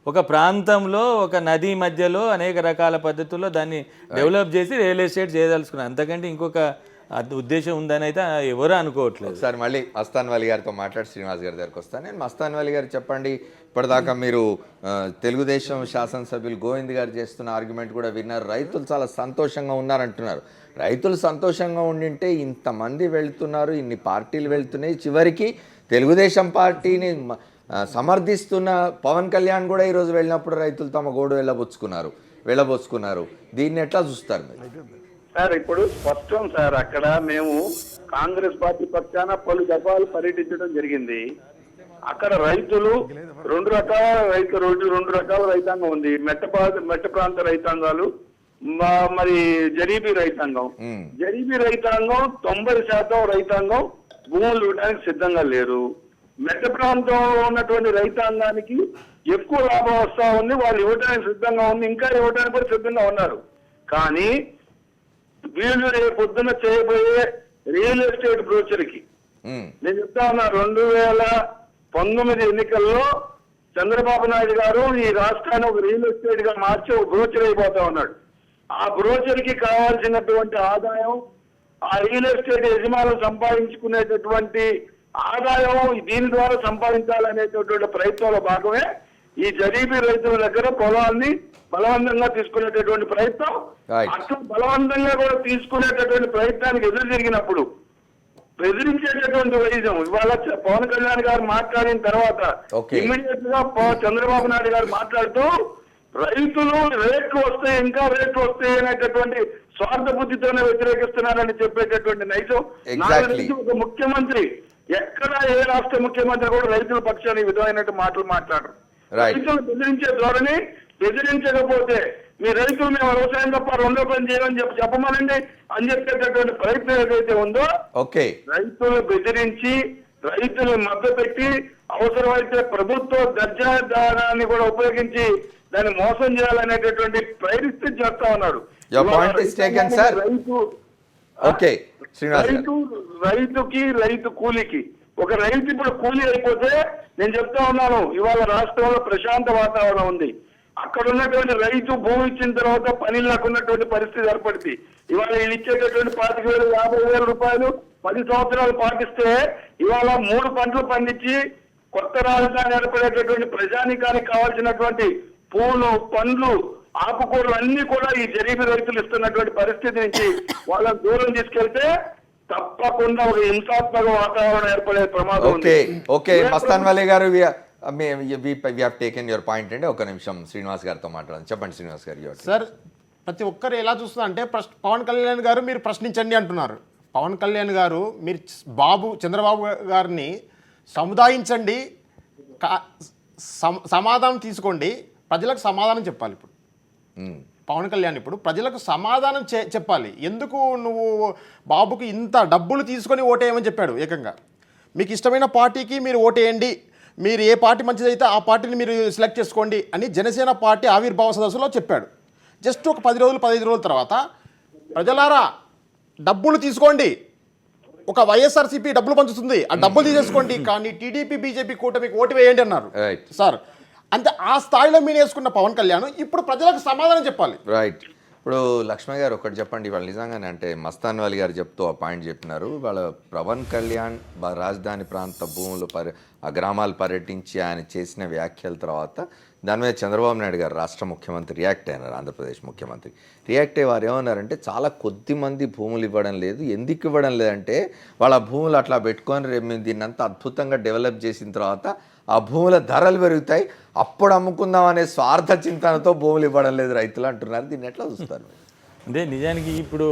ఒక ప్రాంతంలో ఒక నది మధ్యలో అనేక రకాల పద్ధతుల్లో దాన్ని డెవలప్ చేసి రియల్ ఎస్టేట్ చేయదలుచుకున్నారు. అంతకంటే ఇంకొక ఉద్దేశం ఉందని అయితే ఎవరు అనుకోవట్లేదు. ఒకసారి మళ్ళీ మస్తాన్ వలి గారితో మాట్లాడి శ్రీనివాస్ గారి దగ్గరికి వస్తాను. నేను మస్తాన్ వలి గారు చెప్పండి, ఇప్పటిదాకా మీరు తెలుగుదేశం శాసనసభ్యులు గోవింద్ గారు చేస్తున్న ఆర్గ్యుమెంట్ కూడా విన్నారు. రైతులు చాలా సంతోషంగా ఉన్నారంటున్నారు. రైతులు సంతోషంగా ఉండింటే ఇంతమంది వెళ్తున్నారు, ఇన్ని పార్టీలు వెళ్తున్నాయి, చివరికి తెలుగుదేశం పార్టీని సమర్థిస్తున్న పవన్ కళ్యాణ్ కూడా ఈరోజు వెళ్ళినప్పుడు రైతులు తమ గోడు వెళ్ళబోసుకున్నారు. దీన్ని ఎట్లా చూస్తారు మీరు? సార్ ఇప్పుడు స్పష్టం సార్, అక్కడ మేము కాంగ్రెస్ పార్టీ పక్షాన పలు దఫాలు పర్యటించడం జరిగింది. అక్కడ రైతులు రెండు రకాల రైతాంగం ఉంది. మెట్ట ప్రాంత రైతాంగాలు, మరి జరీబీ రైతాంగం. జరీబీ రైతాంగం 90% రైతాంగం భూములు ఇవ్వడానికి సిద్ధంగా లేరు. మెట్ట ప్రాంతంలో ఉన్నటువంటి రైతాంగానికి ఎక్కువ లాభం వస్తా ఉంది, వాళ్ళు ఇవ్వడానికి సిద్ధంగా ఉంది, ఇంకా ఇవ్వడానికి కూడా సిద్ధంగా ఉన్నారు. కానీ వీళ్ళు రేపు పొద్దున చేయబోయే రియల్ ఎస్టేట్ బ్రోచర్కి నేను చెప్తా ఉన్నా, 2019 ఎన్నికల్లో చంద్రబాబు నాయుడు గారు ఈ రాష్ట్రాన్ని ఒక రియల్ ఎస్టేట్ గా మార్చి ఒక బ్రోచర్ అయిపోతా ఉన్నాడు. ఆ బ్రోచర్ కి కావాల్సినటువంటి ఆదాయం, ఆ రియల్ ఎస్టేట్ యజమానులు సంపాదించుకునేటటువంటి ఆదాయం దీని ద్వారా సంపాదించాలనేటటువంటి ప్రయత్నంలో భాగమే ఈ జరీబీ రైతుల దగ్గర పొలాన్ని బలవంతంగా తీసుకునేటటువంటి ప్రయత్నం. అట్లా బలవంతంగా కూడా తీసుకునేటటువంటి ప్రయత్నానికి ఎదురు జరిగినప్పుడు బెదిరించేటటువంటి వైద్యం ఇవాళ పవన్ కళ్యాణ్ గారు మాట్లాడిన తర్వాత ఇమ్మీడియట్ గా చంద్రబాబు నాయుడు గారు మాట్లాడుతూ రైతులు రేట్లు వస్తాయి, ఇంకా రేట్లు వస్తాయి అనేటటువంటి స్వార్థ బుద్ధితోనే వ్యతిరేకిస్తున్నారని చెప్పేటటువంటి నైజం ఒక ముఖ్యమంత్రి ఎక్కడ ఏ రాష్ట్ర ముఖ్యమంత్రి కూడా రైతుల పక్షాన్ని ఈ విధమైన మాటలు మాట్లాడరు. రైతులు బెదిరించే ధోరణి, బెదిరించకపోతే మీ రైతులు మేము వ్యవసాయం తప్ప రెండో పని చేయమని చెప్పమనండి అని చెప్పేటటువంటి ప్రయత్నం ఏదైతే ఉందో, రైతులు బెదిరించి రైతులు మభ్యపెట్టి అవసరమైతే ప్రభుత్వ దర్జాదారాన్ని కూడా ఉపయోగించి దాన్ని మోసం చేయాలనేటటువంటి ప్రయత్నం చేస్తా ఉన్నాడు. రైతుకి రైతు కూలికి ఒక రైతు ఇప్పుడు కూలీ అయిపోతే నేను చెప్తా ఉన్నాను, ఇవాళ రాష్ట్రంలో ప్రశాంత వాతావరణం ఉంది. అక్కడ ఉన్నటువంటి రైతు భూమి ఇచ్చిన తర్వాత పని లేకున్నటువంటి పరిస్థితి ఏర్పడింది. ఇవాళ వీళ్ళు ఇచ్చేటటువంటి 25,000, 50,000 రూపాయలు 10 సంవత్సరాలు పాటిస్తే ఇవాళ 3 పంటలు పండించి కొత్త రాజధాని ఏర్పడేటటువంటి ప్రజానీకానికి కావాల్సినటువంటి పూలు, పండ్లు, ఆకుకూరలు అన్ని కూడా ఈ జరీబీ రైతులు ఇస్తున్నటువంటి పరిస్థితి నుంచి వాళ్ళని దూరం తీసుకెళ్తే తప్పకుండా ఒక హింసాత్మక వాతావరణం ఏర్పడే ప్రమాదం ఉంది. మస్తాన్ వలి గారు, we have taken your point అండి. ఒక నిమిషం శ్రీనివాస్ గారితో మాట్లాడండి. చెప్పండి శ్రీనివాస్ గారు. సార్, ప్రతి ఒక్కరు ఎలా చూస్తున్నా అంటే పవన్ కళ్యాణ్ గారు మీరు ప్రశ్నించండి అంటున్నారు. పవన్ కళ్యాణ్ గారు మీరు చంద్రబాబు గారిని సముదాయించండి, సమాధానం తీసుకోండి, ప్రజలకు సమాధానం చెప్పాలి. ఇప్పుడు పవన్ కళ్యాణ్ ఇప్పుడు ప్రజలకు సమాధానం చెప్పాలి. ఎందుకు నువ్వు బాబుకి ఇంత డబ్బులు తీసుకొని ఓటేయమని చెప్పాడు ఏకంగా. మీకు ఇష్టమైన పార్టీకి మీరు ఓటేయండి, మీరు ఏ పార్టీ మంచిదైతే ఆ పార్టీని మీరు సెలెక్ట్ చేసుకోండి అని జనసేన పార్టీ ఆవిర్భావ సదస్సులో చెప్పాడు. జస్ట్ ఒక 10 రోజులు 15 రోజుల తర్వాత ప్రజలారా డబ్బులు తీసుకోండి, ఒక వైఎస్ఆర్సీపీ డబ్బులు పంచుతుంది, ఆ డబ్బులు తీసేసుకోండి, కానీ టీడీపీ బీజేపీ కూటమికి ఓటు వేయండి అన్నారు. సార్, అంతే ఆ స్థాయిలో మీరు వేసుకున్న పవన్ కళ్యాణ్ ఇప్పుడు ప్రజలకు సమాధానం చెప్పాలి. రైట్. ఇప్పుడు లక్ష్మీ గారు ఒకటి చెప్పండి, వాళ్ళు నిజంగానే అంటే మస్తాన్ వలి గారు చెప్తూ ఆ పాయింట్ చెప్పినారు. వాళ్ళ పవన్ కళ్యాణ్ రాజధాని ప్రాంత భూములు ఆ గ్రామాలు పర్యటించి ఆయన చేసిన వ్యాఖ్యల తర్వాత దాని మీద చంద్రబాబు నాయుడు గారు రాష్ట్ర ముఖ్యమంత్రి రియాక్ట్ అయినారు. ఆంధ్రప్రదేశ్ ముఖ్యమంత్రి రియాక్ట్ అయ్యి వారు ఏమన్నారంటే చాలా కొద్ది మంది భూములు ఇవ్వడం లేదు. ఎందుకు ఇవ్వడం లేదంటే వాళ్ళ భూములు అట్లా పెట్టుకొని రేపు మేము దీన్నంతా అద్భుతంగా డెవలప్ చేసిన తర్వాత ఆ భూముల ధరలు పెరుగుతాయి, అప్పుడు అమ్ముకుందాం అనే స్వార్థ చింతనతో భూములు ఇవ్వడం లేదు రైతులు అంటున్నారు. దీన్ని ఎట్లా చూస్తారు? అంటే నిజానికి ఇప్పుడు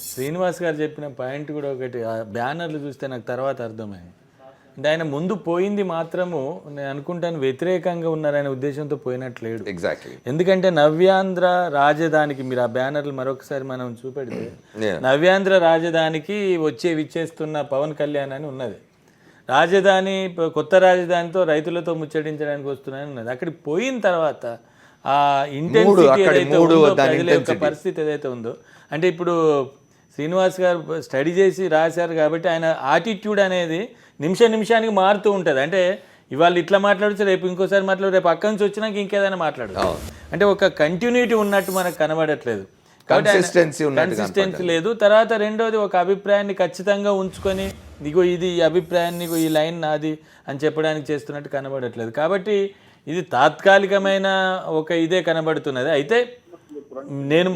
శ్రీనివాస్ గారు చెప్పిన పాయింట్ కూడా ఒకటి, ఆ బ్యానర్లు చూస్తే నాకు తర్వాత అర్థమైంది. అంటే ఆయన ముందు పోయింది మాత్రము నేను అనుకుంటాను వ్యతిరేకంగా ఉన్నారనే ఉద్దేశంతో పోయినట్లేడు. ఎగ్జాక్ట్లీ. ఎందుకంటే నవ్యాంధ్ర రాజధానికి మీరు ఆ బ్యానర్లు మరొకసారి మనం చూపెడితే నవ్యాంధ్ర రాజధానికి విచ్చేస్తున్న పవన్ కళ్యాణ్ అని ఉన్నది. రాజధాని కొత్త రాజధానితో రైతులతో ముచ్చటించడానికి వస్తున్నాయని ఉన్నది. అక్కడికి పోయిన తర్వాత ఆ ఇంటెన్సిటీ ఏదైతే ఉందో, ప్రజల యొక్క పరిస్థితి ఏదైతే ఉందో, అంటే ఇప్పుడు శ్రీనివాస్ గారు స్టడీ చేసి రాశారు కాబట్టి ఆయన యాటిట్యూడ్ అనేది నిమిషానికి మారుతూ ఉంటుంది. అంటే ఇవాళ ఇట్లా మాట్లాడచ్చు, రేపు ఇంకోసారి మాట్లాడు, రేపు అక్కడి నుంచి వచ్చినాక ఇంకేదైనా మాట్లాడచ్చు. అంటే ఒక కంటిన్యూటీ ఉన్నట్టు మనకు కనబడట్లేదు, కన్సిస్టెన్సీ లేదు. తర్వాత రెండోది ఒక అభిప్రాయాన్ని ఖచ్చితంగా ఉంచుకొని ఇగో ఇది ఈ అభిప్రాయాన్ని ఈ లైన్ నాది అని చెప్పడానికి చేస్తున్నట్టు కనబడట్లేదు. కాబట్టి ఇది తాత్కాలికమైన ఒక ఇదే కనబడుతున్నది. అయితే నేను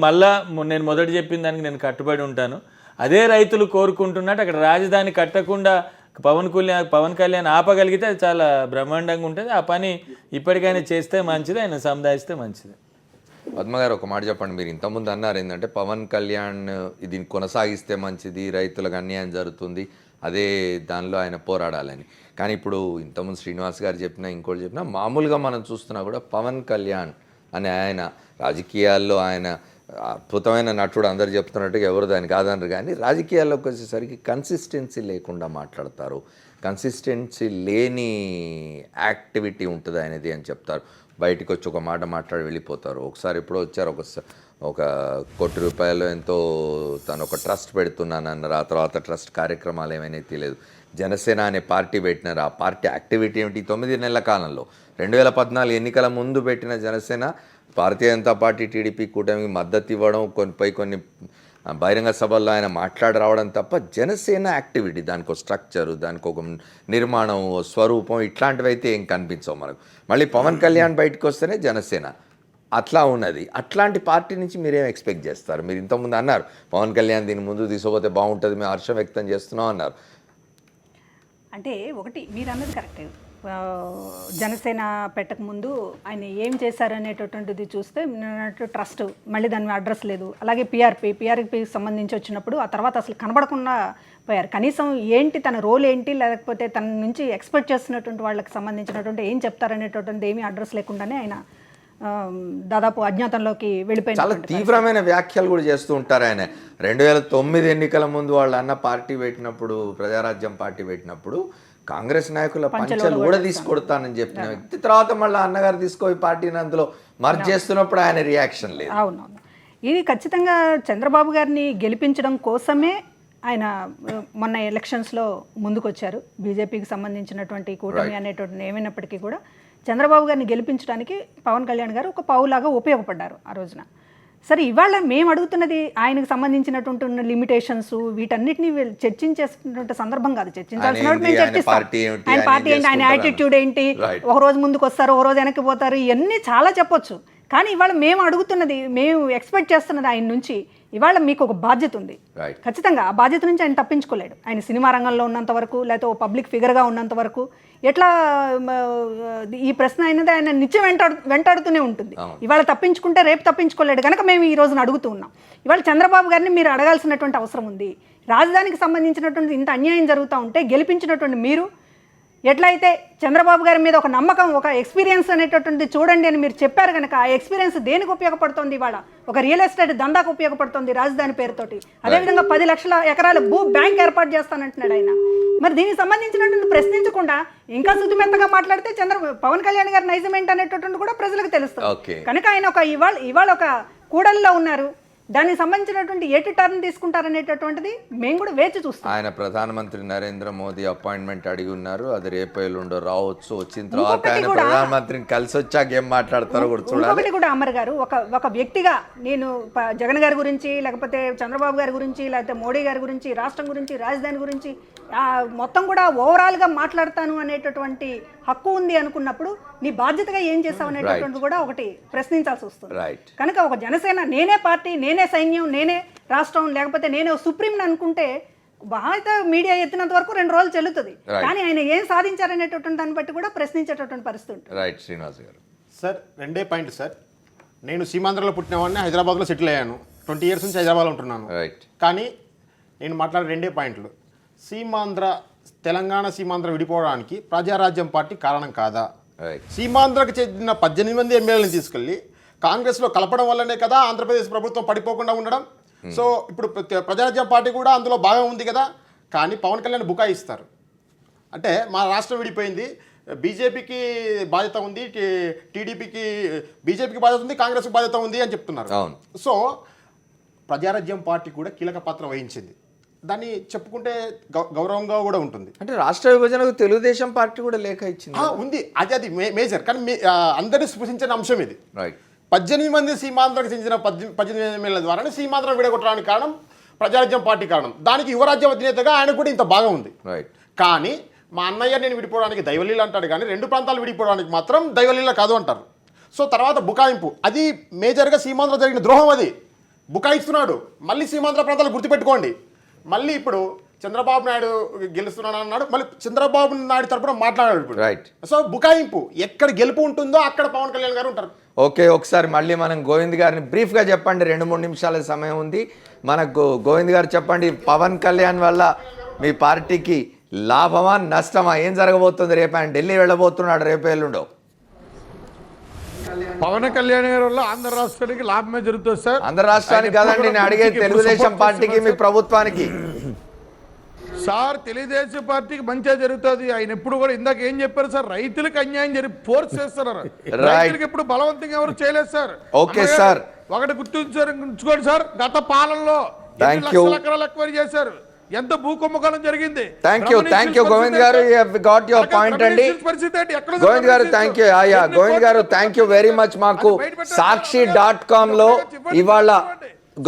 మొదటి చెప్పిన దానికి నేను కట్టుబడి ఉంటాను. అదే రైతులు కోరుకుంటున్నట్టు అక్కడ రాజధాని కట్టకుండా పవన్ కళ్యాణ్ ఆపగలిగితే అది చాలా బ్రహ్మాండంగా ఉంటుంది. ఆ పని ఇప్పటికైనా చేస్తే మంచిది, ఆయన సముదాయిస్తే మంచిది. పద్మ గారు ఒక మాట చెప్పండి. మీరు ఇంతకుముందు అన్నారు ఏంటంటే పవన్ కళ్యాణ్ ఇది కొనసాగిస్తే మంచిది, రైతులకు అన్యాయం జరుగుతుంది, అదే దానిలో ఆయన పోరాడాలని. కానీ ఇప్పుడు ఇంతకుముందు శ్రీనివాస్ గారు చెప్పినా ఇంకోటి చెప్పినా మామూలుగా మనం చూస్తున్నా కూడా పవన్ కళ్యాణ్ అనే ఆయన రాజకీయాల్లో ఆయన అద్భుతమైన నటుడు, అందరు చెప్తున్నట్టుగా ఎవరు దాన్ని కాదనరు. కానీ రాజకీయాల్లోకి వచ్చేసరికి కన్సిస్టెన్సీ లేకుండా మాట్లాడతారు, కన్సిస్టెన్సీ లేని యాక్టివిటీ ఉంటుంది ఆయనది అని చెప్తారు. బయటకు వచ్చి ఒక మాట మాట్లాడి వెళ్ళిపోతారు. ఒకసారి ఎప్పుడో వచ్చారు, ఒక ₹1 కోటి ఎంతో తను ఒక ట్రస్ట్ పెడుతున్నానన్నారు. ఆ తర్వాత ట్రస్ట్ కార్యక్రమాలు ఏమైనా తెలియదు. జనసేన అనే పార్టీ పెట్టినారు. ఆ పార్టీ యాక్టివిటీ ఏమిటి? 9 నెలల కాలంలో 2014 ఎన్నికల ముందు పెట్టిన జనసేన భారతీయ జనతా పార్టీ టీడీపీ కూటమికి మద్దతు ఇవ్వడం, కొన్ని బహిరంగ సభల్లో ఆయన మాట్లాడి రావడం తప్ప జనసేన యాక్టివిటీ, దానికి ఒక స్ట్రక్చరు, దానికి ఒక నిర్మాణం, స్వరూపం, ఇట్లాంటివి అయితే ఏం కనిపించవు మనకు. మళ్ళీ పవన్ కళ్యాణ్ బయటకు వస్తేనే జనసేన అట్లా ఉన్నది. అట్లాంటి పార్టీ నుంచి మీరేం ఎక్స్పెక్ట్ చేస్తారు? మీరు ఇంతకుముందు అన్నారు పవన్ కళ్యాణ్ దీన్ని ముందు తీసుకుపోతే బాగుంటుంది, మేము హర్షం వ్యక్తం చేస్తున్నాం అన్నారు. అంటే ఒకటి మీరు అన్నది కరెక్టే. జనసేన పెట్టకముందు ఆయన ఏం చేశారు అనేటటువంటిది చూస్తే ట్రస్ట్, మళ్ళీ దాని అడ్రస్ లేదు. అలాగే పీఆర్పీకి సంబంధించి వచ్చినప్పుడు ఆ తర్వాత అసలు కనబడకుండా పోయారు. కనీసం ఏంటి తన రోల్ ఏంటి, లేకపోతే తన నుంచి ఎక్స్పెక్ట్ చేస్తున్నటువంటి వాళ్ళకి సంబంధించినటువంటి ఏం చెప్తారనేటటువంటి ఏమీ అడ్రస్ లేకుండానే ఆయన దాదాపు అజ్ఞాతంలోకి వెళ్ళిపోయిన చాలా తీవ్రమైన వ్యాఖ్యలు కూడా చేస్తూ ఉంటారు ఆయన. 2009 ఎన్నికల ముందు వాళ్ళ అన్న పార్టీ పెట్టినప్పుడు, ప్రజారాజ్యం పార్టీ పెట్టినప్పుడు కాంగ్రెస్ నాయకుల పంచలు కూడా తీసుకొడతానని చెప్పిన వ్యక్తి తర్వాత మళ్ళీ అన్నగారు తీసుకొని పార్టీని అందులో మర్జ్ చేస్తున్నప్పుడు ఆయన రియాక్షన్ లేదు. అవునవును, ఇది ఖచ్చితంగా చంద్రబాబు గారిని గెలిపించడం కోసమే ఆయన మొన్న ఎలక్షన్స్లో ముందుకొచ్చారు. బీజేపీకి సంబంధించినటువంటి కూటమి అనేటువంటి ఏమైనప్పటికీ కూడా చంద్రబాబు గారిని గెలిపించడానికి పవన్ కళ్యాణ్ గారు ఒక పావులాగా ఉపయోగపడ్డారు ఆ రోజున. సరే, ఇవాళ మేము అడుగుతున్నది ఆయనకు సంబంధించినటువంటి లిమిటేషన్స్, వీటన్నిటిని చర్చించేటువంటి సందర్భం కాదు. చర్చించాల్సిన మేము చర్చిస్తాం. ఆయన పార్టీ ఏంటి, ఆయన యాటిట్యూడ్ ఏంటి, ఒక రోజు ముందుకు వస్తారు, ఒక రోజు వెనక్కి పోతారు, ఇవన్నీ చాలా చెప్పొచ్చు. కానీ ఇవాళ మేము అడుగుతున్నది, మేము ఎక్స్పెక్ట్ చేస్తున్నది ఆయన నుంచి, ఇవాళ మీకు ఒక బాధ్యత ఉంది. ఖచ్చితంగా ఆ బాధ్యత నుంచి ఆయన తప్పించుకోలేడు. ఆయన సినిమా రంగంలో ఉన్నంత వరకు, లేకపోతే ఓ పబ్లిక్ ఫిగర్గా ఉన్నంత వరకు ఎట్లా ఈ ప్రశ్న అయినది ఆయన నిత్యం వెంటాడుతూనే ఉంటుంది. ఇవాళ తప్పించుకుంటే రేపు తప్పించుకోలేడు కనుక మేము ఈ రోజున అడుగుతూ ఉన్నాం. ఇవాళ చంద్రబాబు గారిని మీరు అడగాల్సినటువంటి అవసరం ఉంది. రాజధానికి సంబంధించినటువంటి ఇంత అన్యాయం జరుగుతూ ఉంటే గెలిపించినటువంటి మీరు ఎట్లయితే చంద్రబాబు గారి మీద ఒక నమ్మకం, ఒక ఎక్స్పీరియన్స్ అనేటటువంటిది చూడండి అని మీరు చెప్పారు కనుక ఆ ఎక్స్పీరియన్స్ దేనికి ఉపయోగపడుతుంది? ఇవాళ ఒక రియల్ ఎస్టేట్ దందాకు ఉపయోగపడుతుంది రాజధాని పేరుతోటి. అదేవిధంగా 10 లక్షల ఎకరాల భూ బ్యాంక్ ఏర్పాటు చేస్తానంటున్నాడు ఆయన. మరి దీనికి సంబంధించినటువంటి ప్రశ్నించకుండా ఇంకా శుతిమెత్తగా మాట్లాడితే పవన్ కళ్యాణ్ గారి నైజం ఏంటనేటటువంటి కూడా ప్రజలకు తెలుస్తుంది. కనుక ఆయన ఒక ఇవాళ ఒక కూడలిలో ఉన్నారు. దానికి సంబంధించినటువంటి ఎటు టర్న్ తీసుకుంటారనేటటువంటిది మేము కూడా వేచి చూస్తాం. ఆయన ప్రధానమంత్రి నరేంద్ర మోదీ అపాయింట్మెంట్ అడిగి ఉన్నారు. అది రేపు ఎల్లుండో రావచ్చు. వచ్చిన తర్వాత ఆయన ప్రధానమంత్రిని కలిసి వచ్చాక ఏం మాట్లాడతారో కూడా చూడాలి. ఇంకొకటి కూడా అమర్ గారు, ఒక వ్యక్తిగా నేను జగన్ గారి గురించి, లేకపోతే చంద్రబాబు గారి గురించి, లేకపోతే మోడీ గారి గురించి, రాష్ట్రం గురించి, రాజధాని గురించి మొత్తం కూడా ఓవరాల్గా మాట్లాడతాను అనేటటువంటి హక్కు ఉంది అనుకున్నప్పుడు నీ బాధ్యతగా ఏం చేస్తావు అనేటటువంటి కూడా ఒకటి ప్రశ్నించాల్సి వస్తుంది. కనుక ఒక జనసేన నేనే పార్టీ, నేనే సైన్యం, నేనే రాష్ట్రం, లేకపోతే నేనే సుప్రీం అనుకుంటే బాగా మీడియా ఎత్తినంత వరకు 2 రోజులు చెల్లుతుంది. కానీ ఆయన ఏం సాధించారనేటటువంటి దాన్ని బట్టి కూడా ప్రశ్నించేటటువంటి పరిస్థితి. రైట్ శ్రీనివాస్ గారు. Sir, 2 point sir. నేను సీమాంధ్రలో పుట్టినవాడిని, హైదరాబాద్లో సెటిల్ అయ్యాను. 20 years నుంచి హైదరాబాద్లో ఉంటున్నాను. కానీ నేను మాట్లాడే 2 పాయింట్లు. తెలంగాణ సీమాంధ్ర విడిపోవడానికి ప్రజారాజ్యం పార్టీ కారణం కాదా? సీమాంధ్రకు చెందిన 18 మంది ఎమ్మెల్యేలను తీసుకెళ్ళి కాంగ్రెస్లో కలపడం వల్లనే కదా ఆంధ్రప్రదేశ్ ప్రభుత్వం పడిపోకుండా ఉండడం. సో ఇప్పుడు ప్రజారాజ్యం పార్టీ కూడా అందులో భాగం ఉంది కదా. కానీ పవన్ కళ్యాణ్ బుకాయిస్తారు. అంటే మా రాష్ట్రం విడిపోయింది, బీజేపీకి బాధ్యత ఉంది, బీజేపీకి బాధ్యత ఉంది, కాంగ్రెస్కి బాధ్యత ఉంది అని చెప్తున్నారు. సో ప్రజారాజ్యం పార్టీ కూడా కీలక పాత్ర వహించింది. దాన్ని చెప్పుకుంటే గౌరవంగా కూడా ఉంటుంది. అంటే రాష్ట్ర విభజనకు తెలుగుదేశం పార్టీ కూడా లేఖ ఇచ్చింది. ఉంది, అది మేజర్, కానీ అందరినీ స్పృశించిన అంశం ఇది. రైట్. 18 మంది సీమాంధ్రకు చెందిన 18 ఎమ్మెల్యేల ద్వారానే సీమాంధ్రం విడగొట్టడానికి కారణం ప్రజారాజ్యం పార్టీ కారణం. దానికి యువరాజ్యం అధినేతగా ఆయన కూడా ఇంత బాగా ఉంది. రైట్. కానీ మా అన్నయ్య నేను విడిపోవడానికి దైవలీల అంటాడు, కానీ 2 ప్రాంతాలు విడిపోవడానికి మాత్రం దైవలీల కాదు అంటారు. సో తర్వాత బుకాయింపు, అది మేజర్గా సీమాంధ్ర జరిగిన ద్రోహం. అది బుకాయిస్తున్నాడు. మళ్ళీ సీమాంధ్ర ప్రాంతాలు గుర్తుపెట్టుకోండి. మళ్ళీ ఇప్పుడు చంద్రబాబు నాయుడు గెలుస్తున్నాడు అన్నాడు, మళ్ళీ చంద్రబాబు నాయుడు తరపున మాట్లాడాడు ఇప్పుడు. రైట్. సో బుకాయింపు, ఎక్కడ గెలుపు ఉంటుందో అక్కడ పవన్ కళ్యాణ్ గారు ఉంటారు. ఓకే, ఒకసారి మళ్ళీ మనం గోవింద్ గారిని బ్రీఫ్గా చెప్పండి, 2-3 నిమిషాల సమయం ఉంది మనకు. గోవింద్ గారు చెప్పండి, పవన్ కళ్యాణ్ వల్ల మీ పార్టీకి లాభమా నష్టమా, ఏం జరగబోతుంది? రేపు ఆయన ఢిల్లీ వెళ్ళబోతున్నాడు, రేపు ఎల్లుండో. పవన్ కళ్యాణ్ గారి వల్ల ఆంధ్ర రాష్ట్రానికి లాభమే జరుగుతుంది సార్. ఆంధ్ర రాష్ట్రానికి కాదండి నేను అడిగేది, తెలుగుదేశం పార్టీకి మీ ప్రభుత్వానికి. సార్ తెలుగుదేశం పార్టీకి మంచిగా జరుగుతుంది. ఆయన ఎప్పుడు కూడా ఇందాక ఏం చెప్పారు సార్, రైతులకు అన్యాయం ఫోర్స్ చేస్తున్నారు. రైతులకు ఎప్పుడు బలవంతంగా ఎవరు చేయలేదు సార్. ఓకే సార్, ఒకటి గుర్తుంచుకోండి సార్, గత పాలనలో ఎకరాలు ఎక్వైరీ చేశారు, ఎంత భూ కుంభకోణం జరిగింది. థ్యాంక్ యూ గోవింద్ గారు, you have got your point అండి. గోవింద్ గారు థ్యాంక్ యూ. గోవింద్ గారు థ్యాంక్ యూ వెరీ మచ్. మాకు సాక్షి.com లో ఇవాళ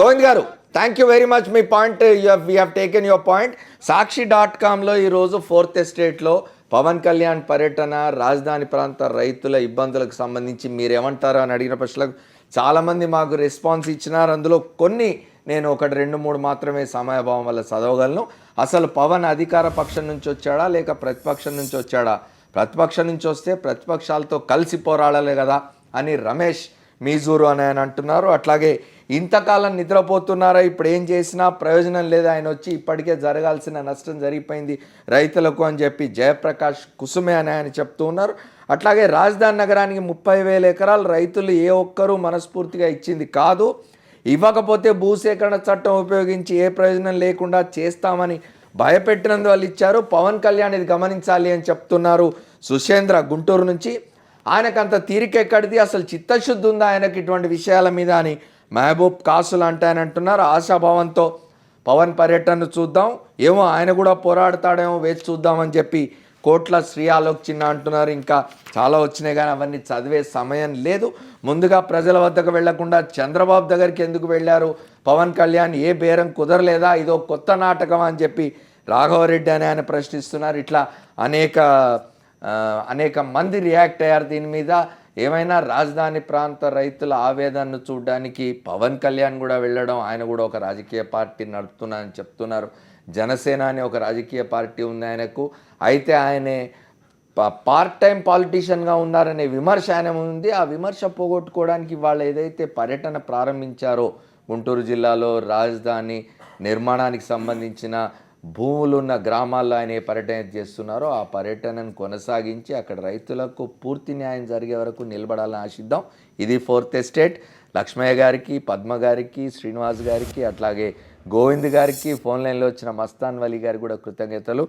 గోవింద్ గారు థ్యాంక్ యూ వెరీ మచ్, మీ point you have taken your point. సాక్షి.com లో ఈరోజు 4th ఎస్టేట్లో పవన్ కళ్యాణ్ పర్యటన, రాజధాని ప్రాంత రైతుల ఇబ్బందులకు సంబంధించి మీరేమంటారు అని అడిగిన ప్రశ్నలకు చాలామంది మాకు రెస్పాన్స్ ఇచ్చినారు. అందులో కొన్ని నేను 1-2-3 మాత్రమే సమయభావం వల్ల చదవగలను. అసలు పవన్ అధికార పక్షం నుంచి వచ్చాడా లేక ప్రతిపక్షం నుంచి వచ్చాడా? ప్రతిపక్షం నుంచి వస్తే ప్రతిపక్షాలతో కలిసి పోరాడాలి కదా అని రమేష్ మీజూరు అని ఆయన అంటున్నారు. అట్లాగే ఇంతకాలం నిద్రపోతున్నారా, ఇప్పుడు ఏం చేసినా ప్రయోజనం లేదు, ఆయన వచ్చి ఇప్పటికే జరగాల్సిన నష్టం జరిగిపోయింది రైతులకు అని చెప్పి జయప్రకాష్ కుసుమే అని ఆయన చెప్తూ ఉన్నారు. అట్లాగే రాజధాని నగరానికి 30,000 ఎకరాలు రైతులు ఏ ఒక్కరూ మనస్ఫూర్తిగా ఇచ్చింది కాదు, ఇవ్వకపోతే భూసేకరణ చట్టం ఉపయోగించి ఏ ప్రయోజనం లేకుండా చేస్తామని భయపెట్టినందువల్ల ఇచ్చారు. పవన్ కళ్యాణ్ ఇది గమనించాలి అని చెప్తున్నారు సుశేంద్ర గుంటూరు నుంచి. ఆయనకంత తీరికెక్కడిది, అసలు చిత్తశుద్ధి ఉందా ఆయనకి ఇటువంటి విషయాల మీద అని మహబూబ్ కాసులు అంటే ఆయన అంటున్నారు. ఆశాభావంతో పవన్ పర్యటనను చూద్దాం, ఏమో ఆయన కూడా పోరాడతాడేమో వేచి చూద్దామని చెప్పి కోట్ల శ్రీ ఆలోక్ చిన్న అంటున్నారు. ఇంకా చాలా వచ్చినాయి కానీ అవన్నీ చదివే సమయం లేదు. ముందుగా ప్రజల వద్దకు వెళ్లకుండా చంద్రబాబు దగ్గరికి ఎందుకు వెళ్ళారు పవన్ కళ్యాణ్? ఏ బేరం కుదరలేదా? ఇదో కొత్త నాటకం అని చెప్పి రాఘవరెడ్డి అని ఆయన ప్రశ్నిస్తున్నారు. ఇట్లా అనేక మంది రియాక్ట్ అయ్యారు దీని మీద. ఏమైనా రాజధాని ప్రాంత రైతుల ఆవేదనను చూడడానికి పవన్ కళ్యాణ్ కూడా వెళ్ళడం, ఆయన కూడా ఒక రాజకీయ పార్టీ నడుపుతున్నారని చెప్తున్నారు. జనసేన అని ఒక రాజకీయ పార్టీ ఉంది ఆయనకు, అయితే ఆయనే పార్ట్ టైం పాలిటీషియన్గా ఉన్నారనే విమర్శ ఆయన ఉంది. ఆ విమర్శ పోగొట్టుకోవడానికి వాళ్ళు ఏదైతే పర్యటన ప్రారంభించారో గుంటూరు జిల్లాలో రాజధాని నిర్మాణానికి సంబంధించిన భూములున్న గ్రామాల్లో ఆయన ఏ పర్యటన చేస్తున్నారో ఆ పర్యటనను కొనసాగించి అక్కడ రైతులకు పూర్తి న్యాయం జరిగే వరకు నిలబడాలని ఆశిద్దాం. ఇది 4th ఎస్టేట్. లక్ష్మయ్య గారికి, పద్మ గారికి, శ్రీనివాస్ గారికి, అట్లాగే గోవింద్ గారికి, ఫోన్ లైన్లో వచ్చిన మస్తాన్ వలీ గారికి కూడా కృతజ్ఞతలు.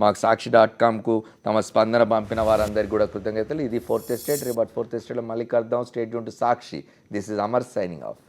మాకు సాక్షి.comకు తమ స్పందన పంపిన వారందరికీ కూడా కృతజ్ఞతలు. ఇది 4th ఎస్టేట్. రేపు 4th ఎస్టేట్లో మళ్ళీ కలుద్దాం. State Yoon to Sakshi. This is Amar signing off.